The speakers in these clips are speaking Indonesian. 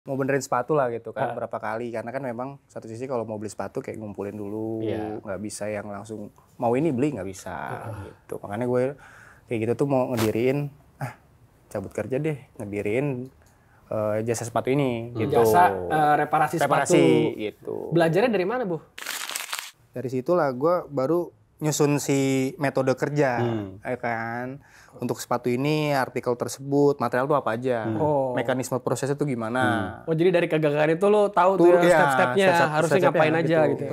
mau benerin sepatu lah gitu kan berapa kali, karena kan memang satu sisi kalau mau beli sepatu kayak ngumpulin dulu, nggak bisa yang langsung mau ini beli, nggak bisa gitu. Makanya gue kayak gitu tuh mau ngediriin, cabut kerja deh ngediriin jasa sepatu ini gitu. Jasa reparasi sepatu gitu. Belajarnya dari mana, Bu? Dari situlah gue baru nyusun si metode kerja, ya kan. Untuk sepatu ini, artikel tersebut, material tuh apa aja, mekanisme prosesnya tuh gimana. Oh, jadi dari kegagalan itu lo tahu tuh step-stepnya, harusnya ngapain aja gitu.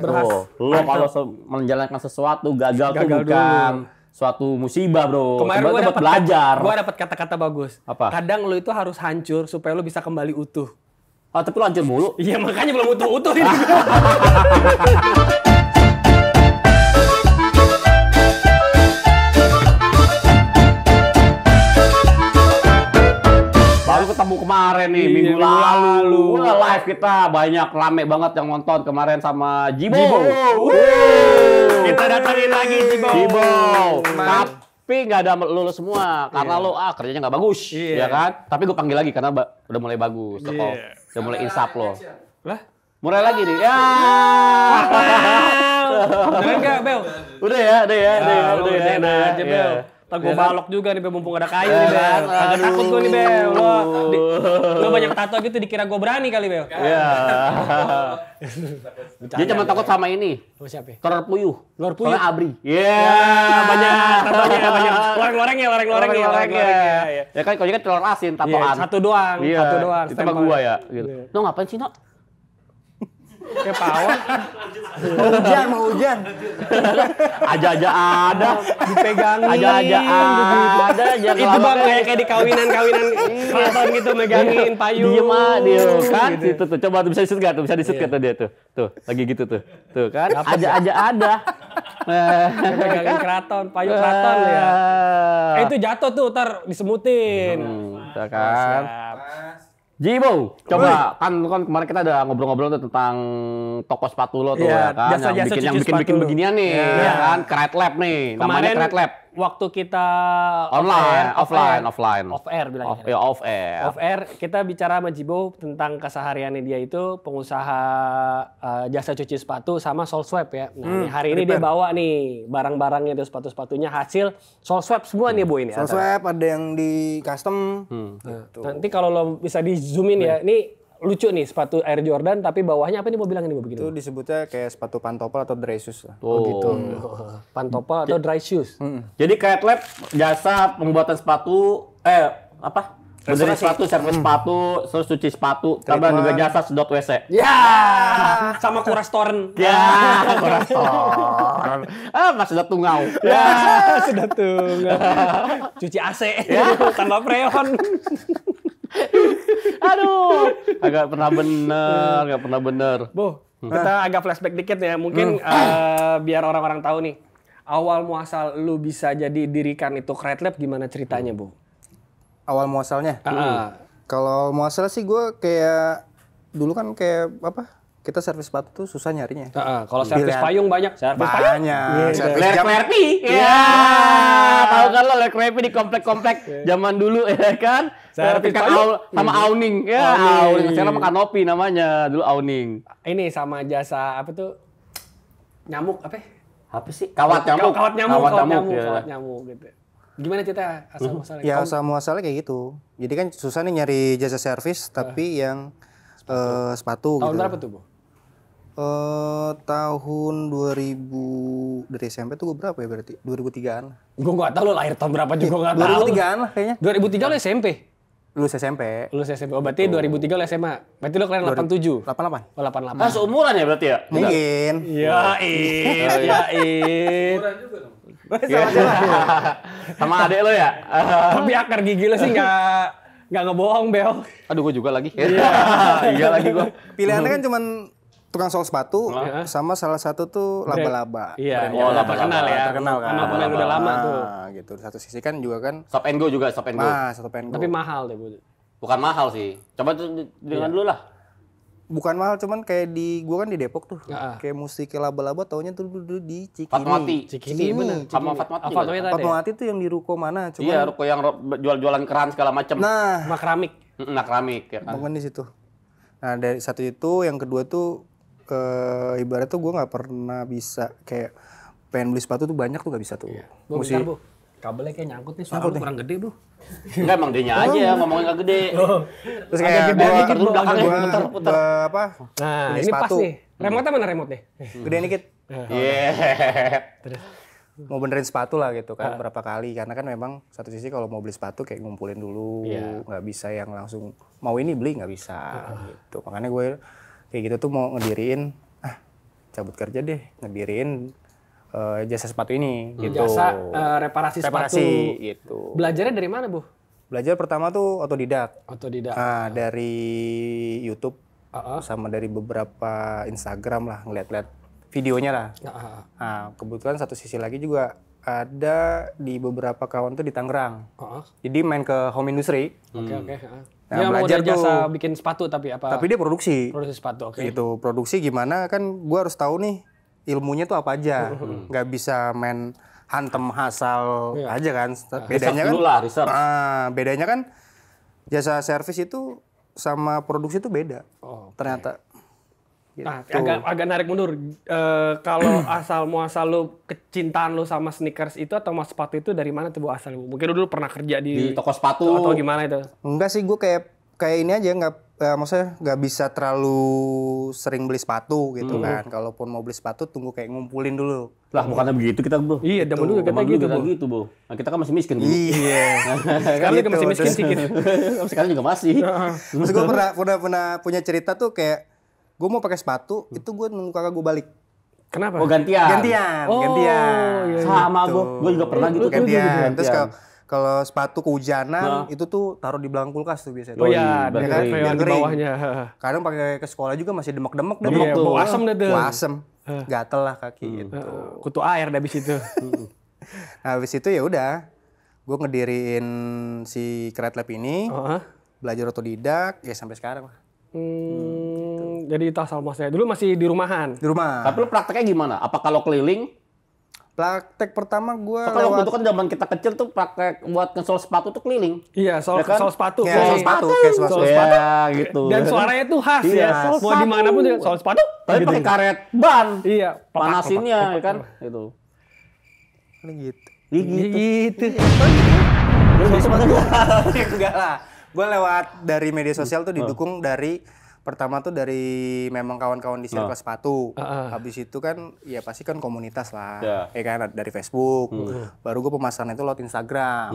Lo kalau menjalankan sesuatu gagal tuh bukan suatu musibah, bro. Kemarin gue dapat belajar. Gue dapat kata-kata bagus. Apa? Kadang lo itu harus hancur supaya lo bisa kembali utuh. Oh, tapi lo hancur mulu. Iya, makanya belum utuh-utuh ini. Ketemu kemarin nih, minggu lalu. Live kita banyak, rame banget yang nonton kemarin sama Jibo. Kita datangin lagi Jibo. Tapi nggak ada lulus semua karena lo kerjanya nggak bagus, ya kan? Tapi gue panggil lagi karena udah mulai bagus, udah mulai insap lo. Lah? Mulai lagi nih. Ya. Udah enggak, Bel? Udah ya. Bel. Ntar gue balok juga nih, mumpung ada kayu nih, Bel. Agak takut gue nih, Bel. Lo banyak tato gitu dikira gue berani kali, Bel. Iya. Dia cuma takut sama ini. Siapa? Telur puyuh. Telur puyuh? Soalnya abri. Iya. Banyak tatonya, banyak. Loreng-loreng ya. Ya kan kalau kan telur asin, tatoan. Satu doang. Itu sama gua ya. Gitu. Lo ngapain sih, Nok? Kayak pawon. Mau hujan. Aja-aja ada. Dipegangin. Aja-aja ada. Itu bang kayak di kawinan keraton gitu, megangin payung. Diem kan. Gitu. Tuh. Coba tuh bisa disut gak? Bisa disut gak tuh dia tuh. Tuh, lagi gitu tuh. Tuh kan. Aja-aja ada. Megangin keraton, payung keraton ya. Itu jatuh tuh, ntar disemutin. Kan. Jibo, coba kan kemarin kita ada ngobrol-ngobrol tuh tentang toko sepatu lo tuh ya kan, yang bikin beginian nih, ya kan, Crate Lab nih, namanya Crate Lab. Waktu kita offline, off air bilangnya. Off air, kita bicara sama Jibo tentang kesehariannya dia itu pengusaha jasa cuci sepatu sama Sole Swap ya. Nah, hari ini dia bawa nih barang-barangnya itu, sepatu-sepatunya hasil Sole Swap semua nih, Bu, ini. Sole Swap ada yang di custom. Gitu. Nanti kalau lo bisa di zoomin ya, ini lucu nih sepatu Air Jordan tapi bawahnya apa nih mau bilang ini begini? Itu disebutnya kayak sepatu pantopel atau dry shoes lah. Oh gitu. Pantopel atau dry shoes. Jadi Crate Lab jasa pembuatan sepatu benerin sepatu, servis sepatu, terus cuci sepatu, tambah juga jasa sedot WC. Ya, sama kuras toren. Ya, kuras toren. Mas sedot tungau. Ya, sedot tungau. Cuci AC, tambah freon. Aduh, agak pernah bener. Bu, kita agak flashback dikit ya. Mungkin biar orang-orang tahu nih. Awal muasal lu bisa jadi dirikan itu Crate Lab gimana ceritanya, Bu? Awal muasalnya? Kalau muasal sih gue kayak dulu kan kayak kita servis sepatu tuh susah nyarinya. Kalau servis payung banyak. Banyak. Lerpi. Ya. Tahu kan lo Lerpi di komplek-komplek zaman dulu ya kan? Servis kan sama awning. Ya, awning. Sekarang sama kanopi namanya. Dulu awning. Ini sama jasa apa tuh? Nyamuk apa? Apa sih? Kawat nyamuk gitu. Gimana cerita asal muasalnya? Ya asal muasalnya kayak gitu. Jadi kan susah nih nyari jasa servis tapi yang sepatu tahun gitu. Berapa tuh, Bu? Tahun 2000 dari SMP tuh gue berapa ya berarti? 2003-an. Gue nggak tahu lo lahir tahun berapa juga nggak tahu. 2003-an lah kayaknya. 2003 lo SMP? Lulus SMP. Oh berarti 2003 lo SMA. Berarti lo kalian 87? 88. Oh 88. Seumuran ya berarti ya? Mungkin. Yain. Sama adek lo ya? Tapi akar gigi lo sih nggak ngebohong, Bel. Aduh, gue juga lagi. Iya lagi gue. Pilihannya kan cuman tukang sol sepatu sama salah satu tuh laba-laba. Iya, terkenal ya. Terkenal kan. Sama pemain udah lama tuh. Gitu. Satu sisi kan juga kan Stop and Go juga, Stop and Go. Stop and Go. Tapi mahal deh, Bu. Bukan mahal sih. Coba tuh dengan dulu lah. Bukan mahal, cuman kayak gua kan di Depok tuh. Kayak musik laba-laba taunya tuh dulu di Cikini. Cikini bener. Sama Fatmawati tuh yang di ruko mana? Cuman ruko yang jual-jualan keran segala macam. Nah, sama keramik. Keramik ya kan. Bukan di situ. Nah dari satu itu, yang kedua tuh ibarat tuh gue nggak pernah bisa kayak pengen beli sepatu tuh banyak tuh nggak bisa tuh. Bu, bentar, Bu. Kabelnya kayak nyangkut nih, suara lu kurang gede, Bu. Enggak, emang dia aja ngomongin nggak gede. Terus kayak putar. apa? Nah, beli ini sepatu. pas nih. Remote-nya mana remote-nya? Gedein dikit. Iya. Terus. Mau benerin sepatu lah gitu kan berapa kali, karena kan memang satu sisi kalau mau beli sepatu kayak ngumpulin dulu, nggak bisa yang langsung mau ini beli, nggak bisa gitu. Makanya gue kayak gitu tuh mau ngediriin, cabut kerja deh ngediriin jasa sepatu ini gitu. Jasa reparasi sepatu gitu. Belajarnya dari mana, Bu? Belajar pertama tuh otodidak. Otodidak. Dari YouTube sama dari beberapa Instagram lah, ngeliat-liat videonya lah. Nah, kebetulan satu sisi lagi juga ada di beberapa kawan tuh di Tangerang. Jadi main ke home industry. Oke. Nah, Dia mau belajar udah jasa tuh. bikin sepatu tapi apa? Tapi dia produksi. Produksi sepatu, oke. Gitu, produksi gimana kan gua harus tahu nih ilmunya tuh apa aja. Nggak bisa main hantem hasal aja kan. Bedanya kan research. Bedanya kan jasa servis itu sama produksi itu beda. Ternyata. Nah, agak narik mundur. Kalau asal muasal lu kecintaan lu sama sneakers itu atau sama sepatu itu dari mana tuh, Bu, asal? Mungkin dulu pernah kerja di toko sepatu atau gimana itu? Enggak sih, gue kayak ini aja, maksudnya nggak bisa terlalu sering beli sepatu gitu kan. Kalaupun mau beli sepatu tunggu kayak ngumpulin dulu. Lah bukannya begitu kita, Bu. Iya, zaman dulu kita gitu, Bu. Nah, kita kan masih miskin, Bu. Iya. Sekarang juga masih miskin sedikit. Sekarang juga masih. Terus gue pernah punya cerita tuh kayak gue mau pakai sepatu, itu gue nunggu kakak gue balik. Kenapa? Oh, gantian. Gantian. Iya. Sama gue juga pernah gitu. Gantian. Terus kalau sepatu kehujanan itu tuh taruh di belakang kulkas tuh biasanya. Oh iya, biar di kering. bawahnya. Kadang pakai ke sekolah juga masih demek-demek deh. Iya, bau asem deh tuh. Bau asem. Gatel lah kaki gitu. Kutu air dari situ. Nah, habis itu ya udah, gue ngediriin si Create Lab ini, belajar otodidak ya sampai sekarang lah. Jadi itu asal muasalnya. Dulu masih di rumahan. Di rumah. Tapi lu prakteknya gimana? Apa kalau keliling? Praktek pertama gue Kalau waktu itu kan zaman kita kecil tuh praktek buat ngesol sepatu tuh keliling. Iya, sol sepatu. Ya, sol sepatu. Kayak sol sepatu. Ya, gitu. Dan suaranya tuh khas Iya, ya. sol Mau sepatu. dimanapun juga sol sepatu. Tapi pakai karet ban. Iya. Panasinnya ya kan. Gitu. Gitu. Gitu. Enggak lah. Gue lewat dari media sosial tuh didukung dari pertama tuh dari memang kawan-kawan di circle sepatu. Habis itu kan ya pasti kan komunitas lah. Ya kan dari Facebook. Baru gue pemasaran itu lewat Instagram.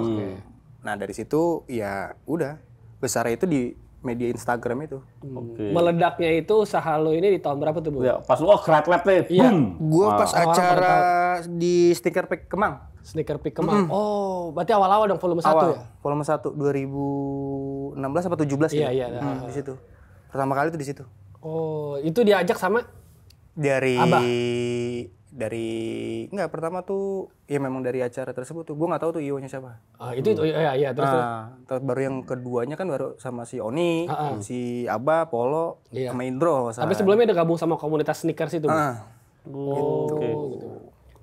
Nah, dari situ ya udah besar itu di media Instagram itu. Meledaknya itu usaha lo ini di tahun berapa tuh, Bu? Ya, pas lu Create Lab nih. Iya. Gue pas acara di Sneaker Peak Kemang. Sneaker Peak Kemang. Oh, berarti awal-awal dong volume 1 ya? Volume 1 2016 apa 17 gitu. Iya. Di situ. Pertama kali tuh di situ. Oh, itu diajak sama Dari Abah? Enggak, pertama tuh ya memang dari acara tersebut tuh. Gue nggak tahu tuh IO-nya siapa. itu iya terus. Terus baru yang keduanya kan baru sama si Oni, si Abah, Polo, sama Indro. Tapi sebelumnya udah gabung sama komunitas sneakers itu, Bu? Gitu.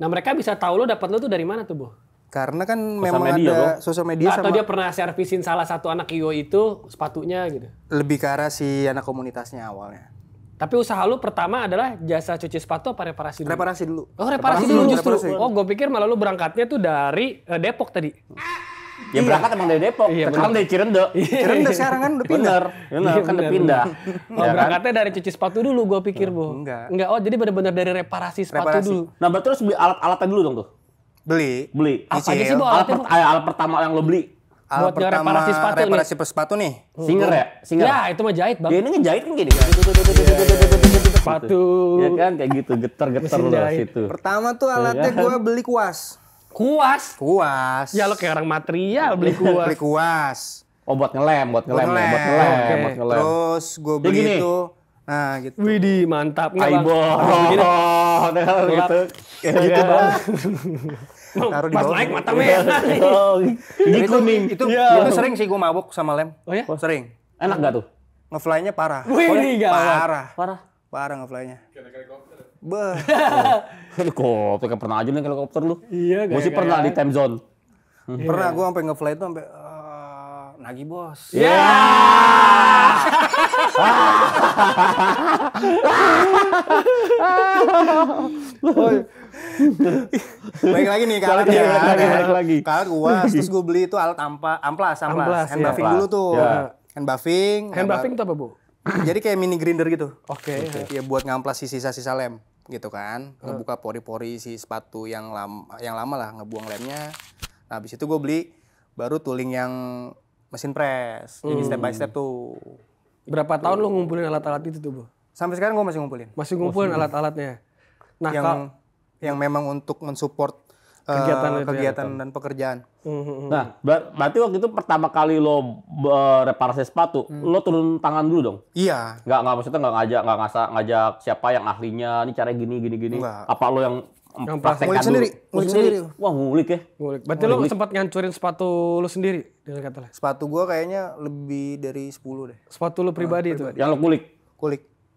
Nah, mereka bisa tahu lo dapat lo tuh dari mana tuh, Bu? Karena kan memang media, ada sosial media Atau sama dia pernah servisin salah satu anak IO itu sepatunya gitu. lebih ke arah si anak komunitasnya awalnya. Tapi usaha lu pertama adalah jasa cuci sepatu apa reparasi dulu? Reparasi dulu. Oh, reparasi dulu justru. Reparasi. Oh, gue pikir malah lu berangkatnya tuh dari Depok tadi. Ya berangkat emang dari Depok. Sekarang dari Cirende. Cirende sekarang kan udah pindah. Bener kan udah pindah. Oh, berangkatnya dari cuci sepatu dulu gue pikir, Bu. Enggak. Oh, jadi benar-benar dari reparasi sepatu dulu. Nah, berarti terus beli alat-alatnya dulu dong tuh. Beli. Apa aja sih, Bu? Alat pertama yang lo beli. Alat Buat pertama reparasi sepatu nih. reparasi sepatu nih. Singer ya? Singer. Ya, itu mah jahit, Bang. Dia ini ngejahit kan gini. Sepatu. Ya kan kayak gitu, geter-geter Mesin loh jahit. situ. Pertama tuh alatnya gue beli kuas. Kuas. Kuas. Ya lo kayak orang material beli kuas. Beli kuas. Oh buat ngelem. Terus gue beli gini. itu. Nah gitu. Widih, mantap nggak, Bang? Aibo. Gitu. Gitu banget. Taruh di Pas bawah. naik mata merah. Ini kuning. Itu sering sih gue mabuk sama lem. Oh ya? Sering. Enak gak tuh? Ngefly-nya parah. Widih, gawat. Parah ngefly-nya. Bah. Helikopter kan pernah aja nih helikopter lu. Iya, Gue sih pernah di time zone. Pernah gue sampai ngefly itu sampai nagih bos. Ya. Baik lagi nih kalah dia. Kalah UAS, terus gue beli itu alat amplas, hand buffing dulu tuh. Hand buffing itu apa, Bu? Jadi kayak mini grinder gitu. Oke. Ya buat ngamplas sisa-sisa lem gitu kan. Ngebuka pori-pori si sepatu yang lama lah, ngebuang lemnya. Nah, habis itu gue beli baru tooling yang mesin press. Jadi step by step tuh. Berapa tahun lu ngumpulin alat-alat itu tuh, Bu? Sampai sekarang gue masih ngumpulin. Masih ngumpulin alat-alatnya. Nah, yang memang untuk mensupport kegiatan dan pekerjaan. Nah, berarti waktu itu pertama kali lo reparasi sepatu, lo turun tangan dulu dong? Iya. Nggak maksudnya nggak ngajak siapa yang ahlinya, ini caranya gini. Enggak. Apa lo yang praktekkan dulu? Ngulik sendiri. Wah, ngulik ya? Ngulik. Berarti lo sempat ngancurin sepatu lo sendiri, dengan kata lain? Sepatu gua kayaknya lebih dari 10 deh. Sepatu lo pribadi itu? Yang lo kulik?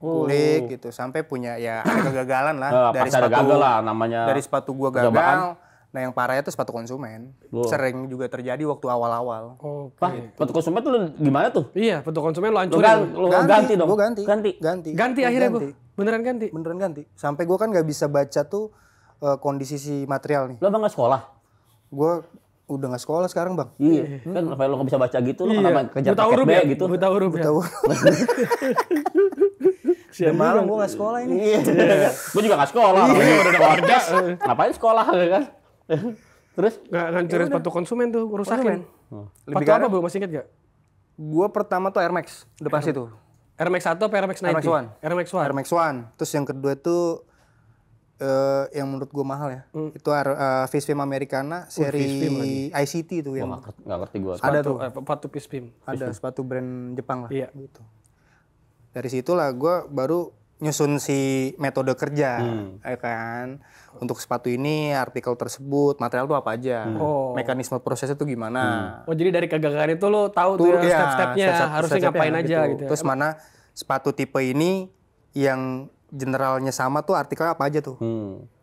Kulik gitu. Sampai punya ya ada kegagalan lah. Dari sepatu, ada gagal lah namanya. Dari sepatu gua gagal. Percobaan. Nah yang parahnya itu sepatu konsumen. Sering juga terjadi waktu awal-awal. Oke. Sepatu konsumen tuh gimana tuh? Iya, sepatu konsumen lo hancurin. Lo ganti dong? Gue ganti Akhirnya, Bu? Beneran ganti? Sampai gue kan nggak bisa baca tuh kondisi si material nih. Lo bang nggak sekolah? Gue udah nggak sekolah sekarang, Bang. Iya. Kan apa lo nggak bisa baca gitu? Lo kenapa kejar paket B gitu? Buta huruf ya? Udah malam gue nggak sekolah ini. Gue juga nggak sekolah. Udah keluarga. Ngapain sekolah kan? Terus ngancurin sepatu konsumen tuh, rusakin. Sepatu apa, Bu? Masih inget gak? Gue pertama tuh Air Max, udah pasti tuh. Air Max 1 apa Air Max 90? Air Max 1. Terus yang kedua tuh yang menurut gue mahal ya. Itu Face Film Americana seri ICT tuh yang. Nggak ngerti gue. Ada tuh. Sepatu Face Film. Ada sepatu brand Jepang lah. Iya. Gitu. Dari situlah gue baru nyusun si metode kerja, ya kan. Untuk sepatu ini, artikel tersebut, material tuh apa aja, mekanisme prosesnya tuh gimana. Oh jadi dari kegagalan itu lo tahu tuh ya, step-stepnya harusnya ngapain aja gitu. Terus mana sepatu tipe ini yang generalnya sama tuh artikelnya apa aja tuh.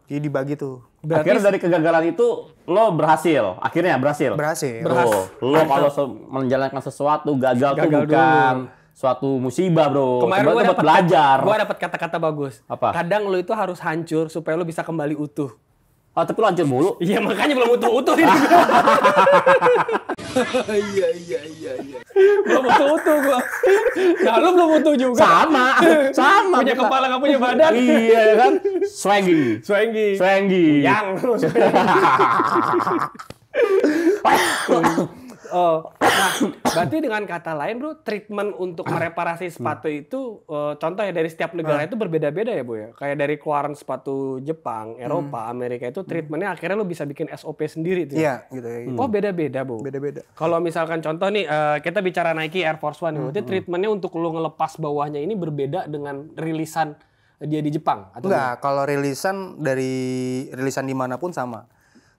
Jadi dibagi tuh. Berarti akhirnya dari kegagalan itu lo berhasil. Berhasil. Lo kalau menjalankan sesuatu gagal tuh bukan suatu musibah, bro. Kemarin gue dapat belajar. Gue dapat kata-kata bagus. Apa? Kadang lo itu harus hancur supaya lo bisa kembali utuh. Oh, tapi lo hancur mulu. Iya, makanya belum utuh-utuh ini. Iya. Belum utuh-utuh gue. Nah, lo belum utuh juga. Sama. Punya kepala nggak punya badan. Iya kan? Swanggy. Yang. Nah, berarti dengan kata lain, Bro, treatment untuk mereparasi sepatu itu, contoh ya dari setiap negara itu berbeda-beda ya, Bu ya. Kayak dari keluaran sepatu Jepang, Eropa, Amerika itu treatmentnya akhirnya lo bisa bikin SOP sendiri tuh. Iya, gitu. Oh, beda-beda, Bu. Beda-beda. Kalau misalkan contoh nih, kita bicara Nike Air Force One, berarti treatmentnya untuk lo ngelepas bawahnya ini berbeda dengan rilisan dia di Jepang? Atau enggak, kalau rilisan dimanapun sama.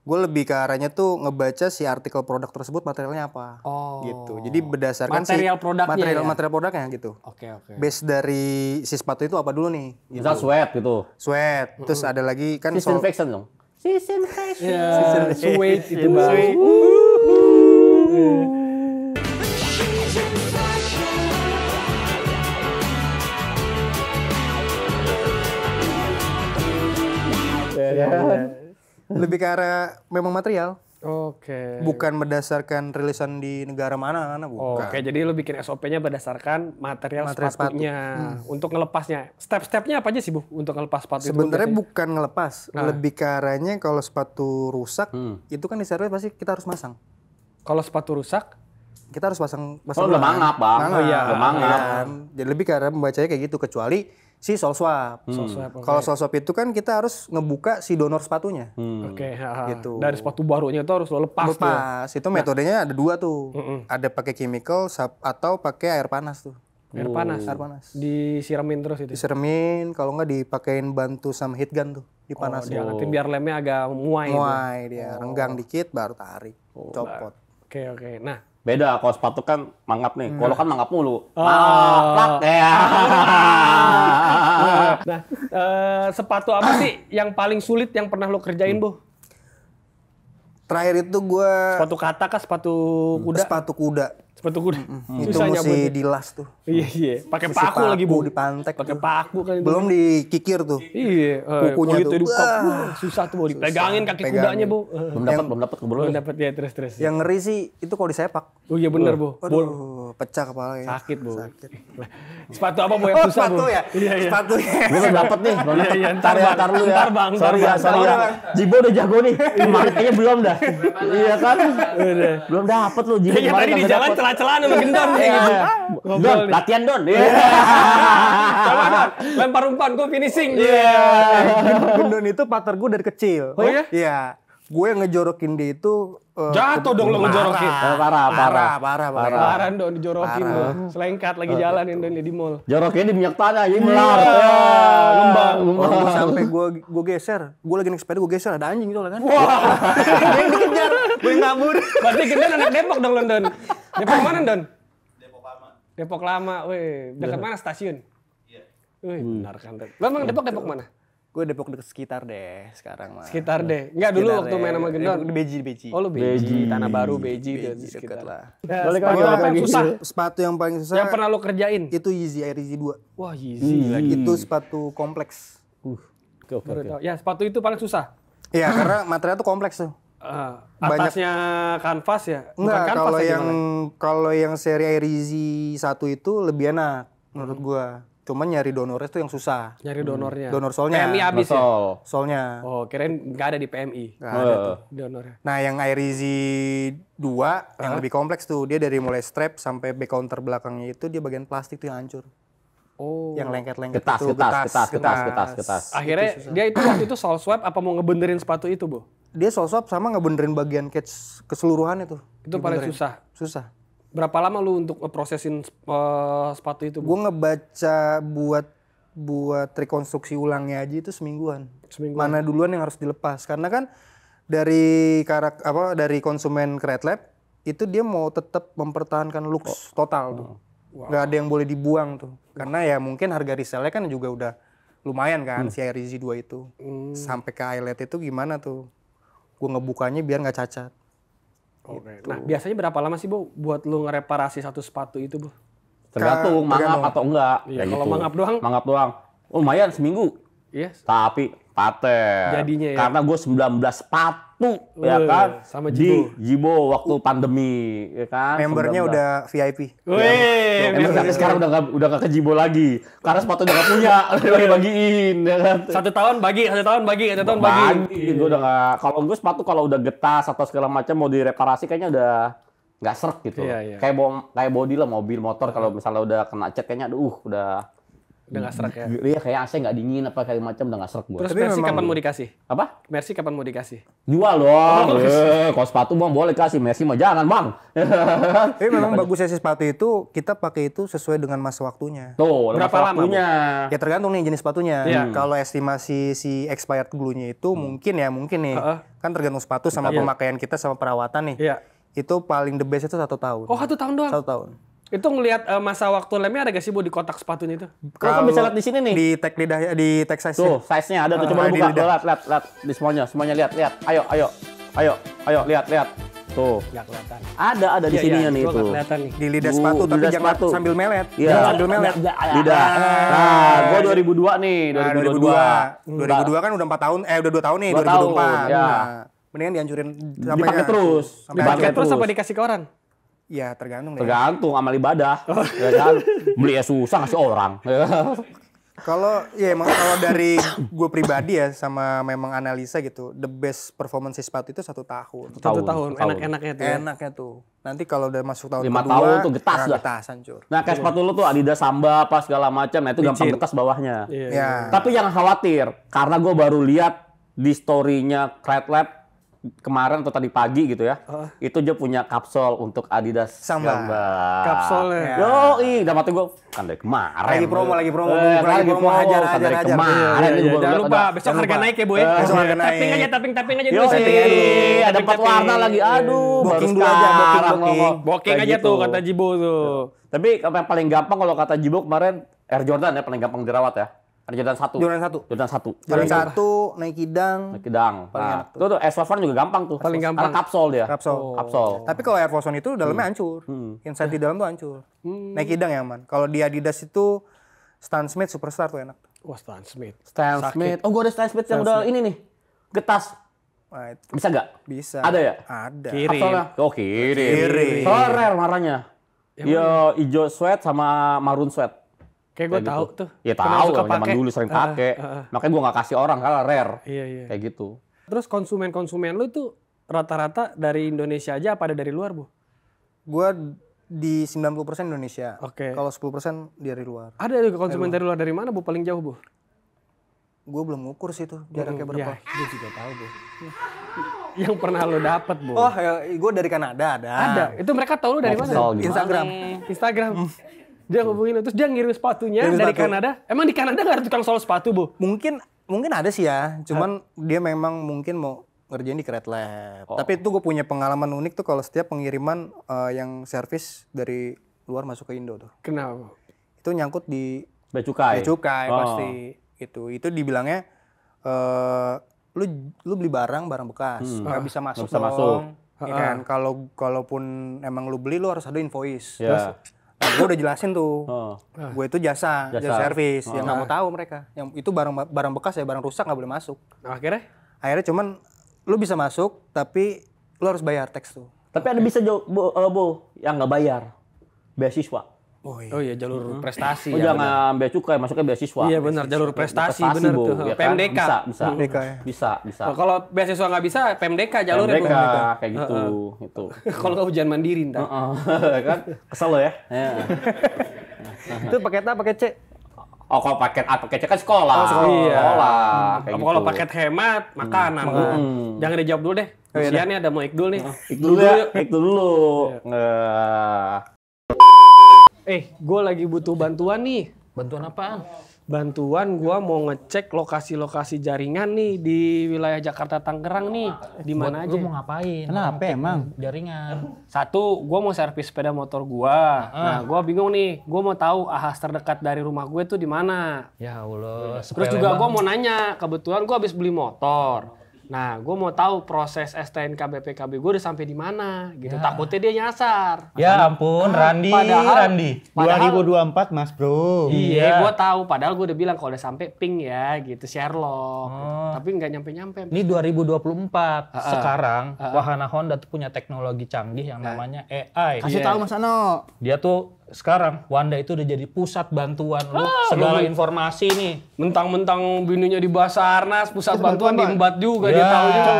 Gue lebih ke arahnya tuh ngebaca si artikel produk tersebut materialnya apa, gitu. Jadi berdasarkan material produknya gitu. Oke. Base dari si sepatu itu apa dulu nih? Gitu. Misal sweat gitu. Terus ada lagi kan season fashion dong. Season fashion. Ya, sweat itu Bang. Lebih ke arah memang material. Oke. Bukan berdasarkan rilisan di negara mana, bukan. Oke, jadi lu bikin SOP-nya berdasarkan material sepatunya. Untuk ngelepasnya. Step-stepnya apa aja sih, Bu, untuk ngelepas sepatu itu? Sebenarnya bukan ngelepas, lebih ke arahnya kalau sepatu rusak, itu kan di servis pasti kita harus masang. Kalau sepatu rusak, kita harus pasang udah mangap, Bang. Udah mangap. Jadi lebih ke arah membacanya kayak gitu, kecuali si sole swap. Kalau sole swap itu kan kita harus ngebuka si donor sepatunya. Oke. Gitu. Dari sepatu barunya itu harus lo lepas. Itu metodenya ada dua tuh. Ada pakai chemical atau pakai air panas tuh. Air panas. Disiramin terus itu. Disiramin, kalau nggak dipakein bantu sama heat gun tuh, dipanasin. Diangetin biar lemnya agak muai. Dia renggang dikit baru tarik, copot. Oke. Nah, beda kalau sepatu kan mangap nih. Kalau kan mangap mulu. Nah, sepatu apa sih yang paling sulit yang pernah lo kerjain, Bu? Terakhir itu gue sepatu kata kah sepatu kuda? Sepatu kuda. Sepatu kuda. Itu mesti dilas tuh. Iya. Pakai paku lagi Bu. Dipantek. Pakai paku kan. Belum dikikir tuh. Iya. Kukunya tuh. Susah tuh Bu. Dipegangin kaki kudanya Bu. Belum dapat ya terus. Yang ngeri sih itu kalau disepak. Oh iya benar Bu. Aduh, pecah kepalanya. Sakit Bu. Sepatu apa Bu yang susah Bu? Sepatu ya? Iya. Sepatunya. Gue belum dapet nih. Iya, ntar lu ya. Sorry ya. Jibo udah jago nih. Kemarin kayaknya belum dah. Iya kan? Belum dapet lu Jibo. Iya tadi di jalan celah-celah sama Gendon gitu. Don, latihan Don. Coba Don, lempar umpan gue finishing. Gendon itu partner gue dari kecil. Oh iya? Iya. Gue yang ngejorokin dia itu jatuh dong lo ngejorokin. Parah. Don dijorokin lo. Selengkat lagi jalanin Don di mall. Jorokin di minyak tanah jadi melar. Ngembang. Sampai gue geser. Gue lagi naik sepeda gue geser ada anjing soalnya kan. Wah. Yang dikejar. Gue ngabur. Berarti Gendon anak Depok dong Don. Depok mana Don? Depok Lama. Weh, dekat mana stasiun? Iya. Wih, benar kan. Lo emang Depok mana? Gue Depok deket sekitar deh sekarang mah. Sekitar deh. Enggak dulu waktu main sama Gendon. Di Beji. Oh lu Beji, Tanah Baru Beji itu sekitar lah. Balik lagi. Susah. Sepatu yang paling susah. Yang pernah lo kerjain? Itu Yeezy Air Yeezy 2. Wah, Yeezy lagi. Itu sepatu kompleks. Oke. Ya, sepatu itu paling susah. Iya, karena material tuh kompleks tuh. Atasnya kanvas ya? Enggak, kalau yang seri Air Yeezy 1 itu lebih enak menurut gua. Cuman nyari donornya tuh yang susah. Nyari donornya. Donor solnya. PMI habis ya? Solnya. Oh, kirain nggak ada di PMI. Nggak ada tuh. Donornya. Nah, yang Air Yeezy 2 yang lebih kompleks tuh. Dia dari mulai strap sampai back counter belakangnya itu dia bagian plastik tuh yang hancur. Oh. Yang lengket-lengket Getas. Akhirnya dia itu waktu itu sole swap apa mau ngebenerin sepatu itu, Bu? Dia sole swap sama ngebenerin bagian catch keseluruhan itu. Itu paling susah. Susah. Berapa lama lu untuk ngeprosesin sepatu itu? Gue ngebaca buat rekonstruksi ulangnya aja itu semingguan. Mana duluan yang harus dilepas? Karena kan dari dari konsumen Create Lab itu dia mau tetap mempertahankan looks total tuh. Nggak ada yang boleh dibuang tuh. Karena ya mungkin harga resellnya kan juga udah lumayan kan si Air Yeezy 2 itu. Sampai ke eyelet itu gimana tuh? Gue ngebukanya biar nggak cacat. Oke. Nah, biasanya berapa lama sih, Bu, buat lu ngereparasi satu sepatu itu, Bu? Tergantung mangap atau enggak. Iya, kalau gitu. Mangap doang. Oh, lumayan seminggu. Iya. Tapi paten. Jadinya ya. Karena gue 19 sepatu ya kan. Sama Jibo. Di Jibo waktu pandemi ya kan. Membernya 19. udah VIP. Wih, tapi sekarang udah gak ke Jibo lagi. Karena sepatu udah gak punya, lagi bagiin ya kan. Satu tahun bagi. Gue udah gak, kalau gue sepatu kalau udah getas atau segala macam mau direparasi kayaknya udah nggak serek gitu. Iya. Kayak body lah, mobil, motor kalau misalnya udah kena cat kayaknya udah nggak serak ya? Iya, kayak AC nggak dingin apa kayak macam udah nggak serak gue. Terus Mercy kapan mau dikasih? Apa? Mercy kapan mau dikasih? Jual dong. Kalau sepatu bang boleh kasih, Mercy mah jangan bang. Tapi memang bagusnya si sepatu itu kita pakai itu sesuai dengan masa waktunya. Tuh, berapa lama? Ya tergantung nih jenis sepatunya. Kalau estimasi si expired glue-nya itu mungkin nih. Kan tergantung sepatu sama pemakaian kita sama perawatan nih. Iya. Itu paling the best itu 1 tahun. Oh 1 tahun doang? 1 tahun. Itu ngelihat masa waktu lemnya ada gak sih, Bu, di kotak sepatunya itu? Kalau bisa lihat di sini nih. Di tag lidah, di tag size. Tuh, size-nya ada tuh. Coba buka, lihat di semuanya lihat. Ayo, lihat. Tuh. Nggak kelihatan. Ada di sininya nih tuh. Kelihatan nih. Di lidah sepatu tapi jangan sambil melet. Iya. Sambil melet. Lidah. Nah, gua 2002 nih, 2002 kan udah 4 tahun, udah 2 tahun nih, 2024. Ya. Nah, mendingan dihancurin sampai dipakai terus. Dipakai terus apa dikasih ke orang? Ya tergantung deh. Tergantung amal ibadah. Ya kan? Beli ya susah ngasih orang. Kalau dari gue pribadi ya sama memang analisa gitu, the best performance sepatu itu 1 tahun. 1 tahun. Enak-enaknya tuh. Enaknya tuh. Nanti kalau udah masuk tahun 5 kedua, tahun tuh getas dah. Getas hancur. Nah, kayak sepatu lu tuh Adidas Samba apa segala macam, nah itu gampang getas bawahnya. Iya. Tapi jangan khawatir, karena gue baru lihat di story-nya Create Lab kemarin atau tadi pagi gitu ya. Itu dia punya kapsul untuk Adidas Samba. Kapsulnya. Yoi, udah mati gue kan dari kemarin. Lagi promo. Lagi promo hajar. Kemarin itu jangan lupa besok harga naik ya, Bu ya. Besok harga naik. Tapping aja dulu. Ada 4 warna lagi. Aduh, booking dulu aja, booking aja tuh kata Jibo tuh. Tapi yang paling gampang kalau kata Jibo kemarin Air Jordan ya paling gampang dirawat ya. Ada Jordan 1. Jordan 1. Jordan 1. Jordan 1, Nike Dunk. Nike Dunk. Nah, tuh Air Force One juga gampang tuh. Paling gampang. Karena kapsul dia. Kapsul. Tapi kalau Air Force One itu dalamnya hancur. Inside di dalam tuh hancur. Nike Dunk yang aman. Kalau di Adidas itu Stan Smith Superstar tuh enak. Wah, Stan Smith. Stan Smith. Oh, gua ada Stan Smith yang udah ini nih. Getas. Nah, itu Bisa nggak? bisa. Ada ya? Ada. Kirim. Oh, kirim. Soalnya rare warnanya. Iya, hijau sweat sama maroon sweat. Kayak gue tahu tuh. Ya tahu, zaman dulu sering pakai. Makanya gue nggak kasih orang karena rare. Iya. Kayak gitu. Terus konsumen lu itu rata-rata dari Indonesia aja apa ada dari luar, Bu? Gua di 90% Indonesia. Oke. Kalau 10% dari luar. Ada juga konsumen dari luar dari mana, Bu? Paling jauh, Bu? Gue belum ngukur sih tuh jaraknya berapa. Gue juga tahu, Bu. Yang pernah lo dapet, Bu? Oh, ya, gue dari Kanada ada. Ada. Itu mereka tahu lu dari mana? Instagram. Instagram. Dia hubungin lu, terus dia ngirim sepatunya dari Kanada. Emang di Kanada nggak ada tukang sol sepatu, Bu? Mungkin ada sih ya. Cuman dia memang mungkin mau ngerjain di Crate Lab. Tapi itu gue punya pengalaman unik tuh kalau setiap pengiriman yang servis dari luar masuk ke Indo tuh. Kenapa? Itu nyangkut di Bea cukai. pasti. Itu dibilangnya lu beli barang bekas, nggak bisa masuk. Nggak bisa masuk. Ya kan? Kalaupun emang lu beli, lu harus ada invoice. Ya. Nah, gue udah jelasin tuh, gue itu jasa servis, yang nggak mau tahu mereka. Yang itu barang bekas ya, barang rusak nggak boleh masuk. Nah, akhirnya cuman lu bisa masuk, tapi lu harus bayar tax tuh. Tapi ada bisa Bu, yang nggak bayar, beasiswa. Oh iya jalur prestasi. Oh ya, jangan bea cukai, masuknya beasiswa. Iya benar, jalur prestasi benar tuh. Ya kan? PMDK. Bisa. Oh, kalau beasiswa nggak bisa, PMDK jalurnya. PMDK kayak gitu. Itu. Kalau nggak ujian mandiri ntar. Kan kesel lo ya. Itu paket A, paket C? Oh kalau paket A, paket C kan sekolah. Sekolah. Kayak Kalau gitu. paket hemat, makanan. Jangan dijawab dulu deh. Kasihan nih ada mau Ikdul nih. Ikdul dulu. Gue lagi butuh bantuan nih. Bantuan apaan? Bantuan gue mau ngecek lokasi-lokasi jaringan nih di wilayah Jakarta Tangerang nih. Di mana aja? Lu mau ngapain? Kenapa emang? Jaringan. Satu, gue mau servis sepeda motor gue. Nah, gue bingung nih. Gue mau tahu ahas terdekat dari rumah gue tuh di mana. Ya Allah. Terus juga gue mau nanya. Kebetulan gue habis beli motor. Nah, gue mau tahu proses STNK BPKB gue udah sampai di mana gitu. Takutnya dia nyasar. Ya ampun, Randi. 2024 Mas Bro. Iya, gue tahu. Padahal gue udah bilang kalau udah sampai ping ya gitu, Sherlock. Tapi nggak nyampe-nyampe. Ini 2024. Sekarang wahana Honda tuh punya teknologi canggih yang namanya AI. Kasih tahu Mas Ano. Dia tuh sekarang Wanda itu udah jadi pusat bantuan lu segala informasi nih. Mentang-mentang bininya di Basarnas, pusat bantuan diembat juga dia tahu juga.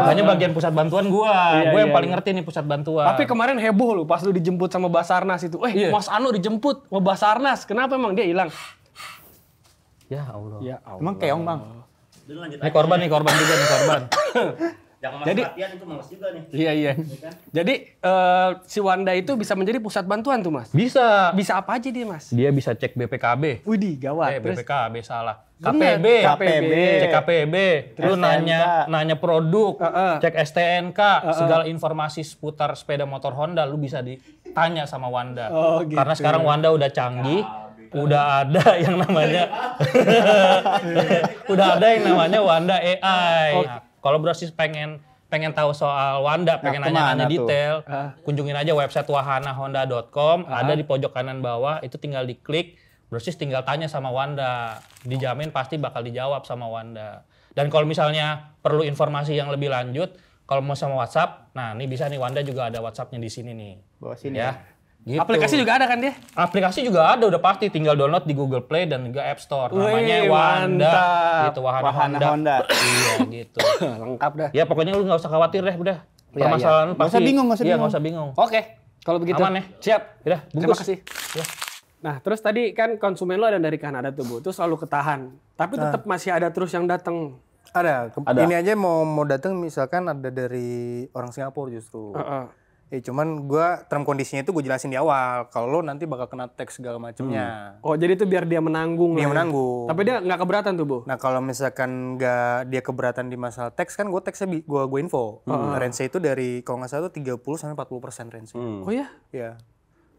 Makanya bagian pusat bantuan gua yang paling ngerti nih pusat bantuan. Tapi kemarin heboh lu pas lu dijemput sama Basarnas itu. Mas Anu dijemput sama Basarnas. Kenapa emang dia hilang? Ya Allah. Emang keong Bang? Ini korban juga nih korban. Jadi itu males juga nih. Iya. Jadi si Wanda itu bisa menjadi pusat bantuan tuh Mas? Bisa. Bisa apa aja dia Mas? Dia bisa cek BPKB. Widih gawat. BPKB salah. Bener, KPB. Cek KPB. Lu nanya produk, cek STNK, segala informasi seputar sepeda motor Honda lu bisa ditanya sama Wanda. Gitu. Karena sekarang Wanda udah canggih. Udah ada yang namanya Wanda AI. Nah, kalau berarti pengen tahu soal Wanda, pengen nanya detail, kunjungin aja website wahanahonda.com, ada di pojok kanan bawah, itu tinggal diklik, berarti tinggal tanya sama Wanda. Dijamin pasti bakal dijawab sama Wanda. Dan kalau misalnya perlu informasi yang lebih lanjut, kalau mau sama WhatsApp, nah ini bisa nih Wanda juga ada WhatsApp-nya di sini nih. Bawah sini ya. Gitu. Aplikasi juga ada kan dia? Aplikasi juga ada, udah pasti. Tinggal download di Google Play dan juga App Store. Namanya Wanda. Gitu, Wahana Honda. Iya gitu. Lengkap dah. Ya pokoknya lu nggak usah khawatir deh udah. Permasalahan lu pasti. Nggak usah bingung. Oke, kalau begitu. Aman ya? Siap. Udah, Terima kasih. Ya. Nah, terus tadi kan konsumen lu ada dari Kanada tuh, Bu. Terus selalu ketahan. Tapi tetap masih ada terus yang datang. Ada. Ini aja mau datang misalkan ada dari orang Singapura justru. Cuman gue term kondisinya itu gue jelasin di awal kalau lo nanti bakal kena tax segala macemnya. Oh jadi itu biar dia menanggung. Dia menanggung. Tapi dia nggak keberatan tuh Bu? Nah kalau misalkan nggak dia keberatan di masalah tax kan gue taxnya gue info. Range itu dari kalau nggak salah tuh 30 sampai 40% range. Oh ya? Iya.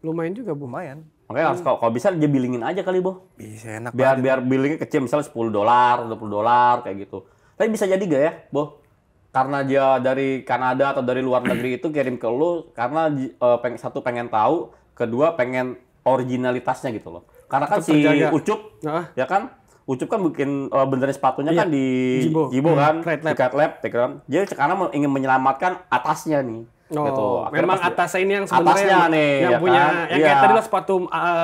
Lumayan juga, Bu. Lumayan. Makanya harus kalau bisa dia billingin aja kali, Bo. Bisa enak Biar billingnya kecil, misalnya $10, $20 kayak gitu. Tapi bisa jadi gak ya, Bo? Karena dia dari Kanada atau dari luar negeri itu kirim ke lu karena satu pengen tahu, kedua pengen originalitasnya gitu loh. Karena kan si Ucup, ya kan? Ucup kan bikin benerin sepatunya kan di Jibo kan, di Kite Lab, kan. Jadi karena ingin menyelamatkan atasnya nih. Gitu. Memang atasnya ini yang sebenarnya yang ya punya, kan? Yang kayak tadi lah sepatu